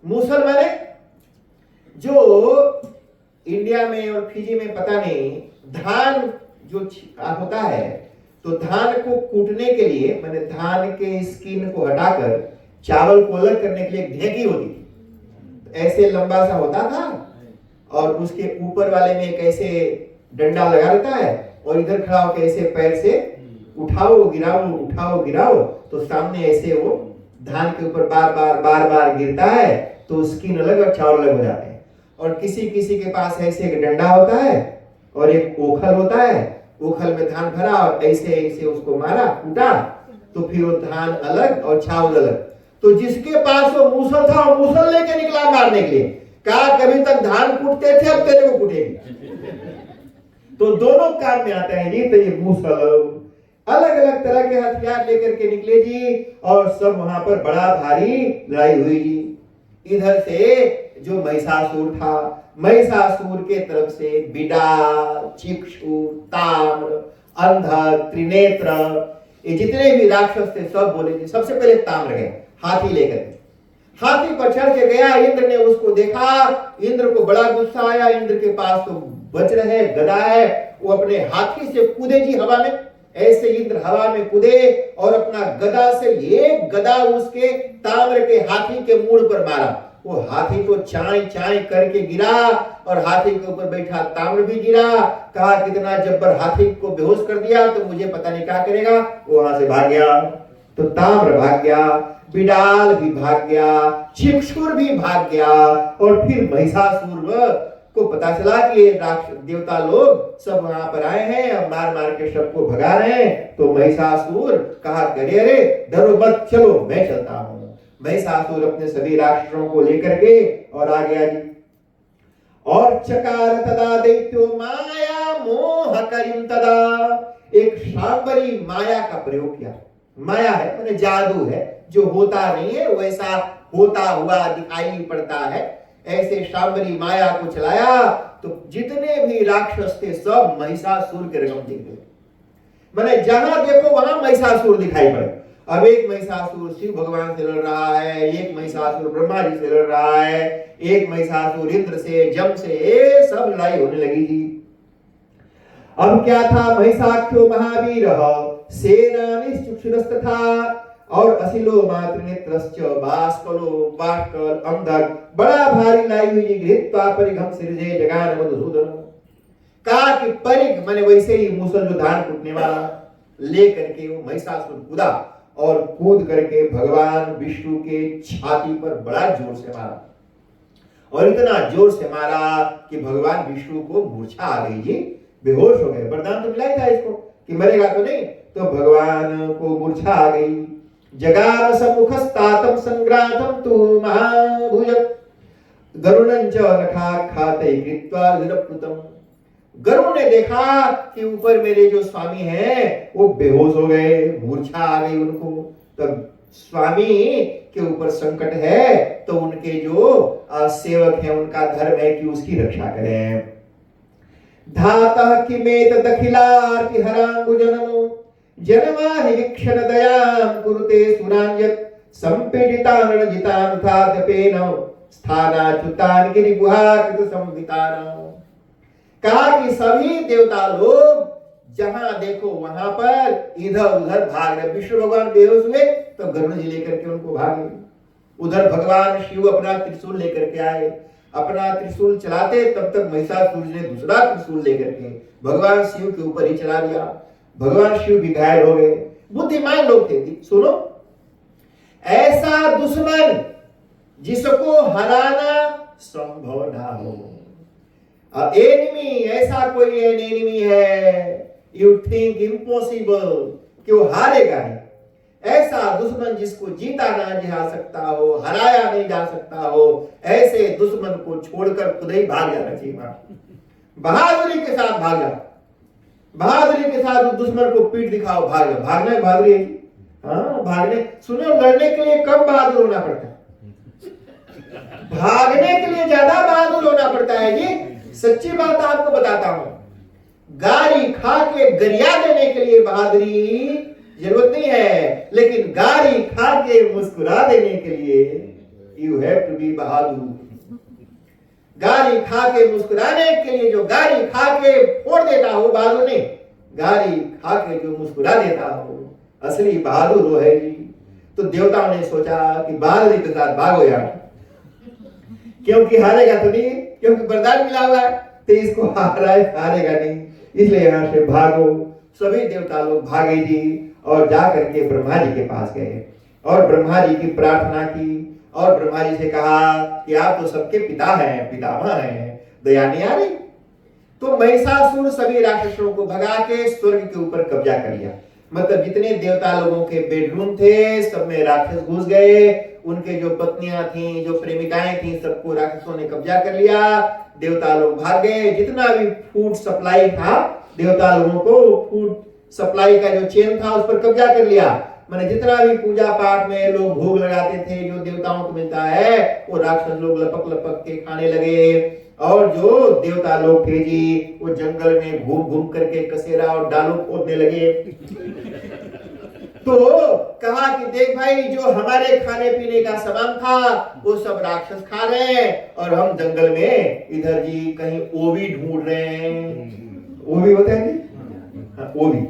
मूसल माने जो इंडिया में और फिजी में पता नहीं, धान जो होता है, तो धान को कूटने के लिए माने धान के स्किन को हटाकर चावल को अलग करने के लिए एक ढेकी होती थी, ऐसे लंबा सा होता था, और उसके ऊपर वाले में एक ऐसे डंडा लगा रहता है, और इधर खड़ा होकर ऐसे पैर से उठाओ गिराओ, तो सामने ऐसे वो धान के ऊपर बार बार गिरता है, तो स्किन अलग और चावल अलग हो जाते हैं। और किसी किसी के पास ऐसे एक डंडा होता है और एक ओखल होता है, ओखल में धान भरा और ऐसे ऐसे उसको मारा, कूटा, तो फिर वो धान अलग और चावल अलग। तो जिसके पास वो मूसल था वो मूसल लेके निकला मारने के लिए, कहा कभी तक धान कूटते थे अब तेरे को कूटेगी। तो दोनों काम में आता है जी। तो ये मूसल अलग अलग तरह के हथियार लेकर के निकले जी, और सब वहां पर बड़ा भारी लड़ाई हुई जी। इधर से जो महिषासुर था, महिषासुर के तरफ से बिडाल, चिक्षु, ताम्र, अंधक, त्रिनेत्र, ये जितने भी राक्षस थे सब बोले जी। सबसे पहले ताम्र गए हाथी लेकर के, हाथी पर चढ़ के गया। इंद्र ने उसको देखा, इंद्र को बड़ा गुस्सा आया। इंद्र के पास तो वज्र है, गदा है, वो अपने हाथी से कूदे जी हवा में। ऐसे इंद्र हवा में कूदे और अपना गदा से एक गदा उसके ताम्र के हाथी के मूड़ पर मारा। वो हाथी तो चाई करके गिरा, और हाथी के ऊपर बैठा ताम्र भी गिरा। कहा कितना जब्बर हाथी को बेहोश कर दिया, तो मुझे पता नहीं क्या करेगा। वो वहां से भाग गया, तो ताम्र भाग गया, बिडाल भी भाग गया, चिक्षुर भी भाग गया। और फिर महिषासुर को पता चला कि ये राक्षस देवता लोग सब वहां पर आए हैं और मार के सबको भगा रहे हैं। तो महिषासुर कहा करे अरे डरो मत, चलो मैं चलता हूं। महिषासुर अपने सभी राक्षसों को लेकर के और आ गया जी। और चकार तदा दैत्यो माया मोह करिम तदा, एक शांबरी माया का प्रयोग किया। माया है माने जादू है, जो होता नहीं है वैसा होता हुआ दिखाई पड़ता है। ऐसे शांबरी माया को चलाया, तो जितने भी राक्षस थे सब महिषासुर के रंग दिखे। माने जहां देखो वहां महिषासुर दिखाई पड़े। अब एक महिषासुर शिव भगवान से लड़ रहा है, एक महिषासुर ब्रह्मा जी से लड़ रहा है, एक महिषासुर इंद्र से, जम से, ये सब लड़ाई होने लगी जी। अब क्या था, महिषाख्यो महावीर सेनानिश्चुक्षुरस्तथा, और असिलो मात्र नेत्रश्च बाष्कलो बाष्कल अंधक, बड़ा भारी लड़ाई हुई। गृहीत्वा परिघम सिरजे जगान मधुसूदन, कहा कि परिघ माने वैसे ही मूसल जो धान कूटने वाला लेकर के वो महिषासुर कूदा, और कूद करके भगवान विष्णु के छाती पर बड़ा जोर से मारा, और इतना जोर से मारा कि भगवान विष्णु को मूर्छा आ गई जी, बेहोश हो गए। वरदान तो मिला ही था इसको कि मरेगा तो नहीं, तो भगवान को मूर्छा आ गई। जगाम सम्मुखस्तातम संग्रातम तु महाभुज, गरुणंच नखाखाते कृत्वा विरप्लुतम। गरुड़ ने देखा कि ऊपर मेरे जो स्वामी हैं वो बेहोश हो गए, मूर्छा आ गई उनको। तब स्वामी के ऊपर संकट है, तो उनके जो सेवक हैं उनका धर्म है कि उसकी रक्षा करें। धातः किमेत दखिलार्ति हरांगुजनमो, जनवाहि वीक्षण दयां कुरुते सुरांजत, संपीडितान रणजितान थाद्यपेन स्थानाच्युतान गिरिगुहा कृत संवितान। कहा कि सभी देवता लोग जहां देखो वहां पर इधर उधर भाग रहे। विष्णु भगवान बेहोश हुए तो गरुड़ जी लेकर के उनको भागे। उधर भगवान शिव अपना त्रिशूल लेकर के आए, अपना त्रिशूल चलाते तब तक महिषासुर ने दूसरा त्रिशूल लेकर के भगवान शिव के ऊपर ही चला दिया। भगवान शिव भी घायल हो गए। बुद्धिमान लोग थे। सुनो, ऐसा दुश्मन जिसको हराना संभव ना हो, एनिमी, ऐसा कोई एनिमी है यू थिंक इम्पॉसिबल कि वो हारेगा नहीं। ऐसा दुश्मन जिसको जीता ना जा सकता हो, हराया नहीं जा सकता हो, ऐसे दुश्मन को छोड़कर खुद ही भाग जाना चाहिए। बहादुरी के साथ भाग जाओ, बहादुरी के साथ उस दुश्मन को पीठ दिखाओ, भाग जाओ। भागना है बहादुरी है। हाँ, भागने, सुनो, लड़ने के लिए कम बहादुर होना पड़ता है, भागने के लिए ज्यादा बहादुर होना पड़ता है। ये सच्ची बात आपको बताता हूं। गारी खा के गरिया देने के लिए बहादुरी जरूरत नहीं है, लेकिन गारी खा के मुस्कुरा देने के लिए यू हैव टू बी बहादुर। गारी खा के मुस्कुराने के लिए, जो गारी खा के फोड़ देता हो बहादुर नहीं, गारी खा के जो मुस्कुरा देता हो असली बहादुर वो है जी। तो देवताओं ने सोचा कि बहादुरी के साथ भागो यार, क्योंकि हारेगा तो नहीं, क्योंकि वरदान मिला हुआ है, तो इसको हारेगा नहीं, इसलिए यहां से भागो। सभी देवता लोग भागे जी और जाकर के ब्रह्मा जी के पास गए और ब्रह्मा जी की प्रार्थना की और ब्रह्मा जी से कहा कि आप तो सबके पिता हैं, पितामह हैं, दया नहीं आ रही। तो महिषासुर सभी राक्षसों को भगा के स्वर्ग के ऊपर कब्जा कर लिया। मतलब जितने देवता लोगों के बेडरूम थे सब में राक्षस घुस गए, उनके जो पत्नियां थी, जो प्रेमिकाएं थी, सबको राक्षसों ने कब्जा कर लिया। देवता लोग भाग गए। जितना भी फूड सप्लाई था देवता लोगों को, फूड सप्लाई का जो चेन था उस पर कब्जा कर लिया। मैंने जितना भी पूजा पाठ में लोग भोग लगाते थे जो देवताओं को मिलता है, वो राक्षस लोग लपक लपक के खाने लगे। और जो देवता लोग थे जी वो जंगल में घूम घूम करके कसेरा और डालू खोदने लगे। तो कहा कि देख भाई, जो हमारे खाने पीने का सामान था वो सब राक्षस खा रहे हैं और हम जंगल में इधर जी कहीं ओवी ढूंढ रहे हैं। ओवी होता है जी, हाँ, ओवी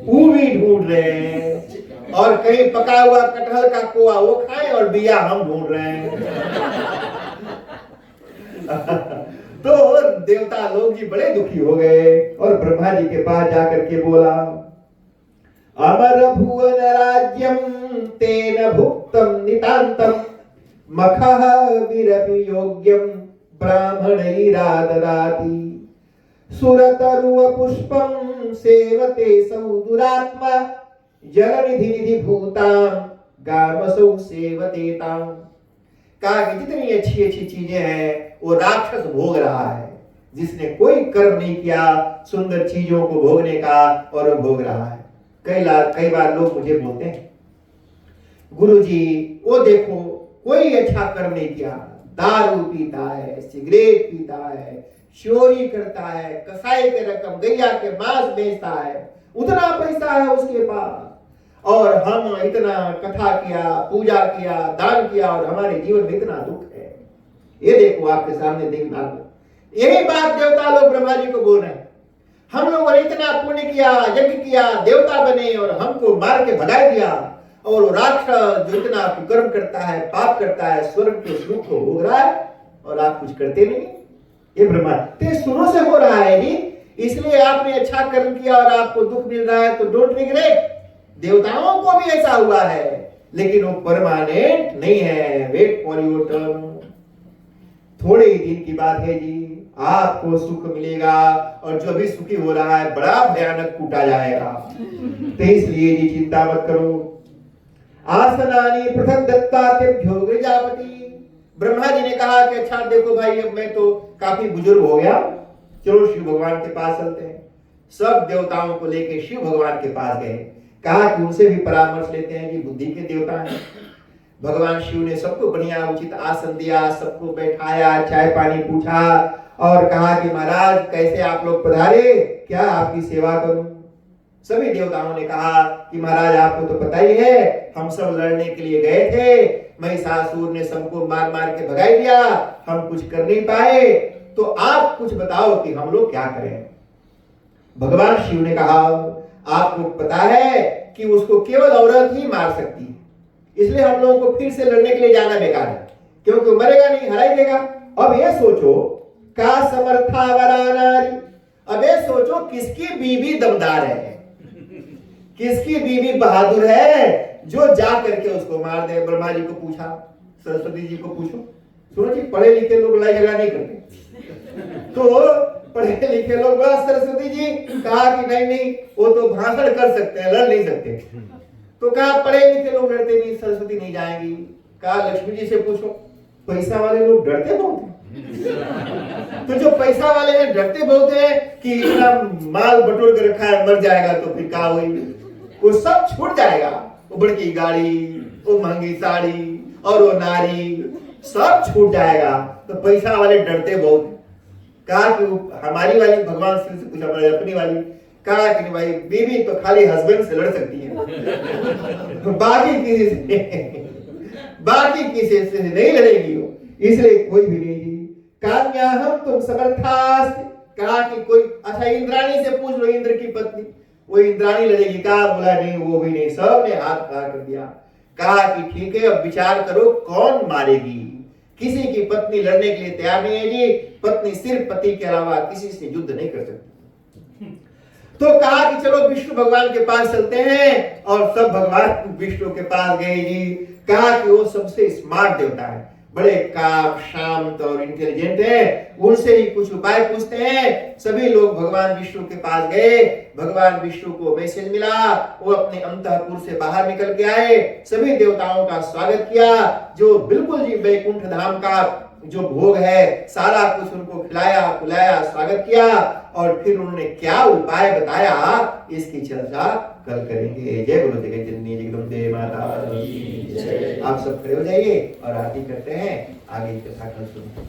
ऊवी ढूंढ रहे हैं, और कहीं पका हुआ कटहल का कोआ वो खाए और बिया हम ढूंढ रहे हैं। तो देवता लोग जी बड़े दुखी हो गए और ब्रह्मा जी के पास जाकर के बोला, अमर भुवन राज्यम तेन भुक्तम नितांतम मखः विरपि योग्यम ब्राह्मणैरा ददाति सुरतरुव पुष्पम सेवते सौ दुरात्मा जलनिधि निधि भूतां गामसौ सेवते तां। कहा कि जितनी अच्छी अच्छी चीजें हैं वो राक्षस भोग रहा है, जिसने कोई कर्म नहीं किया सुंदर चीजों को भोगने का, और वो भोग रहा है। कई बार लोग मुझे बोलते हैं, गुरुजी वो देखो कोई अच्छा कर्म नहीं किया, दारू पीता है, सिगरेट पीता है, चोरी करता है, कसाई के रकम गैया के मांस बेचता है, उतना पैसा है उसके पास, और हम इतना कथा किया, पूजा किया, दान किया, और हमारे जीवन में इतना दुख है। ये देखो आपके सामने देखना। यही बात देवता लोग ब्रह्मा जी को बोल रहे हैं, हम लोगों ने इतना पुण्य किया, यज्ञ किया, देवता बने, और हमको मार के भगा दिया, और राक्षस जो इतना कुकर्म करता है, पाप करता है, स्वर्ग के सुख को भोग रहा है, और आप कुछ करते नहीं। ये ब्रह्मा ते शुरू से हो रहा है जी, इसलिए आपने अच्छा कर्म किया और आपको दुख मिल रहा है, तो डोंट रिग्रेट। देवताओं को भी ऐसा हुआ है, लेकिन वो परमानेंट नहीं है। Wait for your turn. थोड़े ही दिन की बात है जी, आपको सुख मिलेगा, और जो भी सुखी हो रहा है बड़ा भयानक कूटा जाएगा। तो इसलिए जी चिंता मत करो। आसनानि पृथक दत्ता तेभ्यो प्रजापति। ब्रह्मा जी ने कहा कि अच्छा देखो भाई, अब मैं तो काफी बुजुर्ग हो गया, चलो शिव भगवान के पास चलते हैं। सब देवताओं को लेकर शिव भगवान के पास गए, कहा कि उनसे भी परामर्श लेते हैं, कि बुद्धि के देवता हैं। भगवान शिव ने सबको बढ़िया उचित आसन दिया, सबको बैठाया, चाय पानी पूछा, और कहा कि महाराज कैसे आप लोग पधारे, क्या आपकी सेवा करूं। सभी देवताओं ने कहा कि महाराज आपको तो पता ही है, हम सब लड़ने के लिए गए थे, महिषासुर ने सबको मार मार के भगा दिया, हम कुछ कर नहीं पाए, तो आप कुछ बताओ कि हम लोग क्या करें। भगवान शिव ने कहा, आपको पता है कि उसको केवल औरत ही मार सकती है, इसलिए हम लोगों को फिर से लड़ने के लिए जाना बेकार है, क्योंकि मरेगा नहीं, हराई देगा। अब ये सोचो, का समर्था वरा नारी। अब ये सोचो किसकी बीवी दमदार है, किसकी बीवी बहादुर है, जो जा करके उसको मार दे। ब्रह्मा जी को पूछा, सरस्वती जी को पूछो। सुनो जी, पढ़े लिखे लोग लड़ाई झगड़ा नहीं करते। तो पढ़े लिखे लोग बोला सरस्वती जी, कहा कि नहीं नहीं वो तो भाषण कर सकते हैं, लड़ नहीं सकते। तो कहा पढ़े लिखे लोग लड़ते नहीं, सरस्वती नहीं जाएंगी। कहा लक्ष्मी जी से पूछो, पैसा वाले लोग डरते बहुत हैं। तो जो पैसा वाले हैं डरते बहुत हैं कि इतना माल बटोर के रखा है, मर जाएगा तो फिर क्या होगी, वो सब छूट जाएगा। वो बड़ी गाड़ी, वो महंगी साड़ी और वो नारी सब छूट जाएगा। तो पैसा वाले डरते बहुत हैं। कहा कि हमारी वाली, भगवान श्री से पूछा पड़ा अपनी वाली, कहा कि भाई बीवी तो खाली हस्बैंड से लड़ सकती है, बाकी किसी से नहीं लड़ेगी वो, इसलिए कोई भी नहीं जी। काम्या हम तुम समर्थास, कहा कि कोई, अच्छा इंद्राणी से पूछ लो, इंद्र की पत्नी, वो इंद्राणी लड़ेगी? कहा बोला नहीं वो भी नहीं, सबने हाथ खड़ा कर दिया। कहा कि ठीक है अब विचार करो कौन मारेगी। किसी की पत्नी लड़ने के लिए तैयार नहीं है जी, पत्नी सिर्फ पति के अलावा किसी से युद्ध नहीं कर सकती। तो कहा कि चलो विष्णु भगवान के पास चलते हैं, और सब भगवान विष्णु के पास गए जी। कहा कि वो सबसे स्मार्ट देवता है, बड़े काम शांत और इंटेलिजेंट है, उनसे ही कुछ उपाय पूछते हैं। सभी लोग भगवान विष्णु के पास गए। भगवान विष्णु को मैसेज मिला, वो अपने अंतःपुर से बाहर निकल के आए, सभी देवताओं का स्वागत किया, जो बिल्कुल जी वैकुंठ धाम का जो भोग है सारा कुछ उनको खिलाया पिलाया, स्वागत किया। और फिर उन्होंने क्या उपाय बताया, इसकी चर्चा कल करेंगे। जय बोलो जगत जननी जगदम्बे माता की जय। आप सब खड़े हो जाइए और आरती करते हैं, आगे की कथा कल सुनते हैं।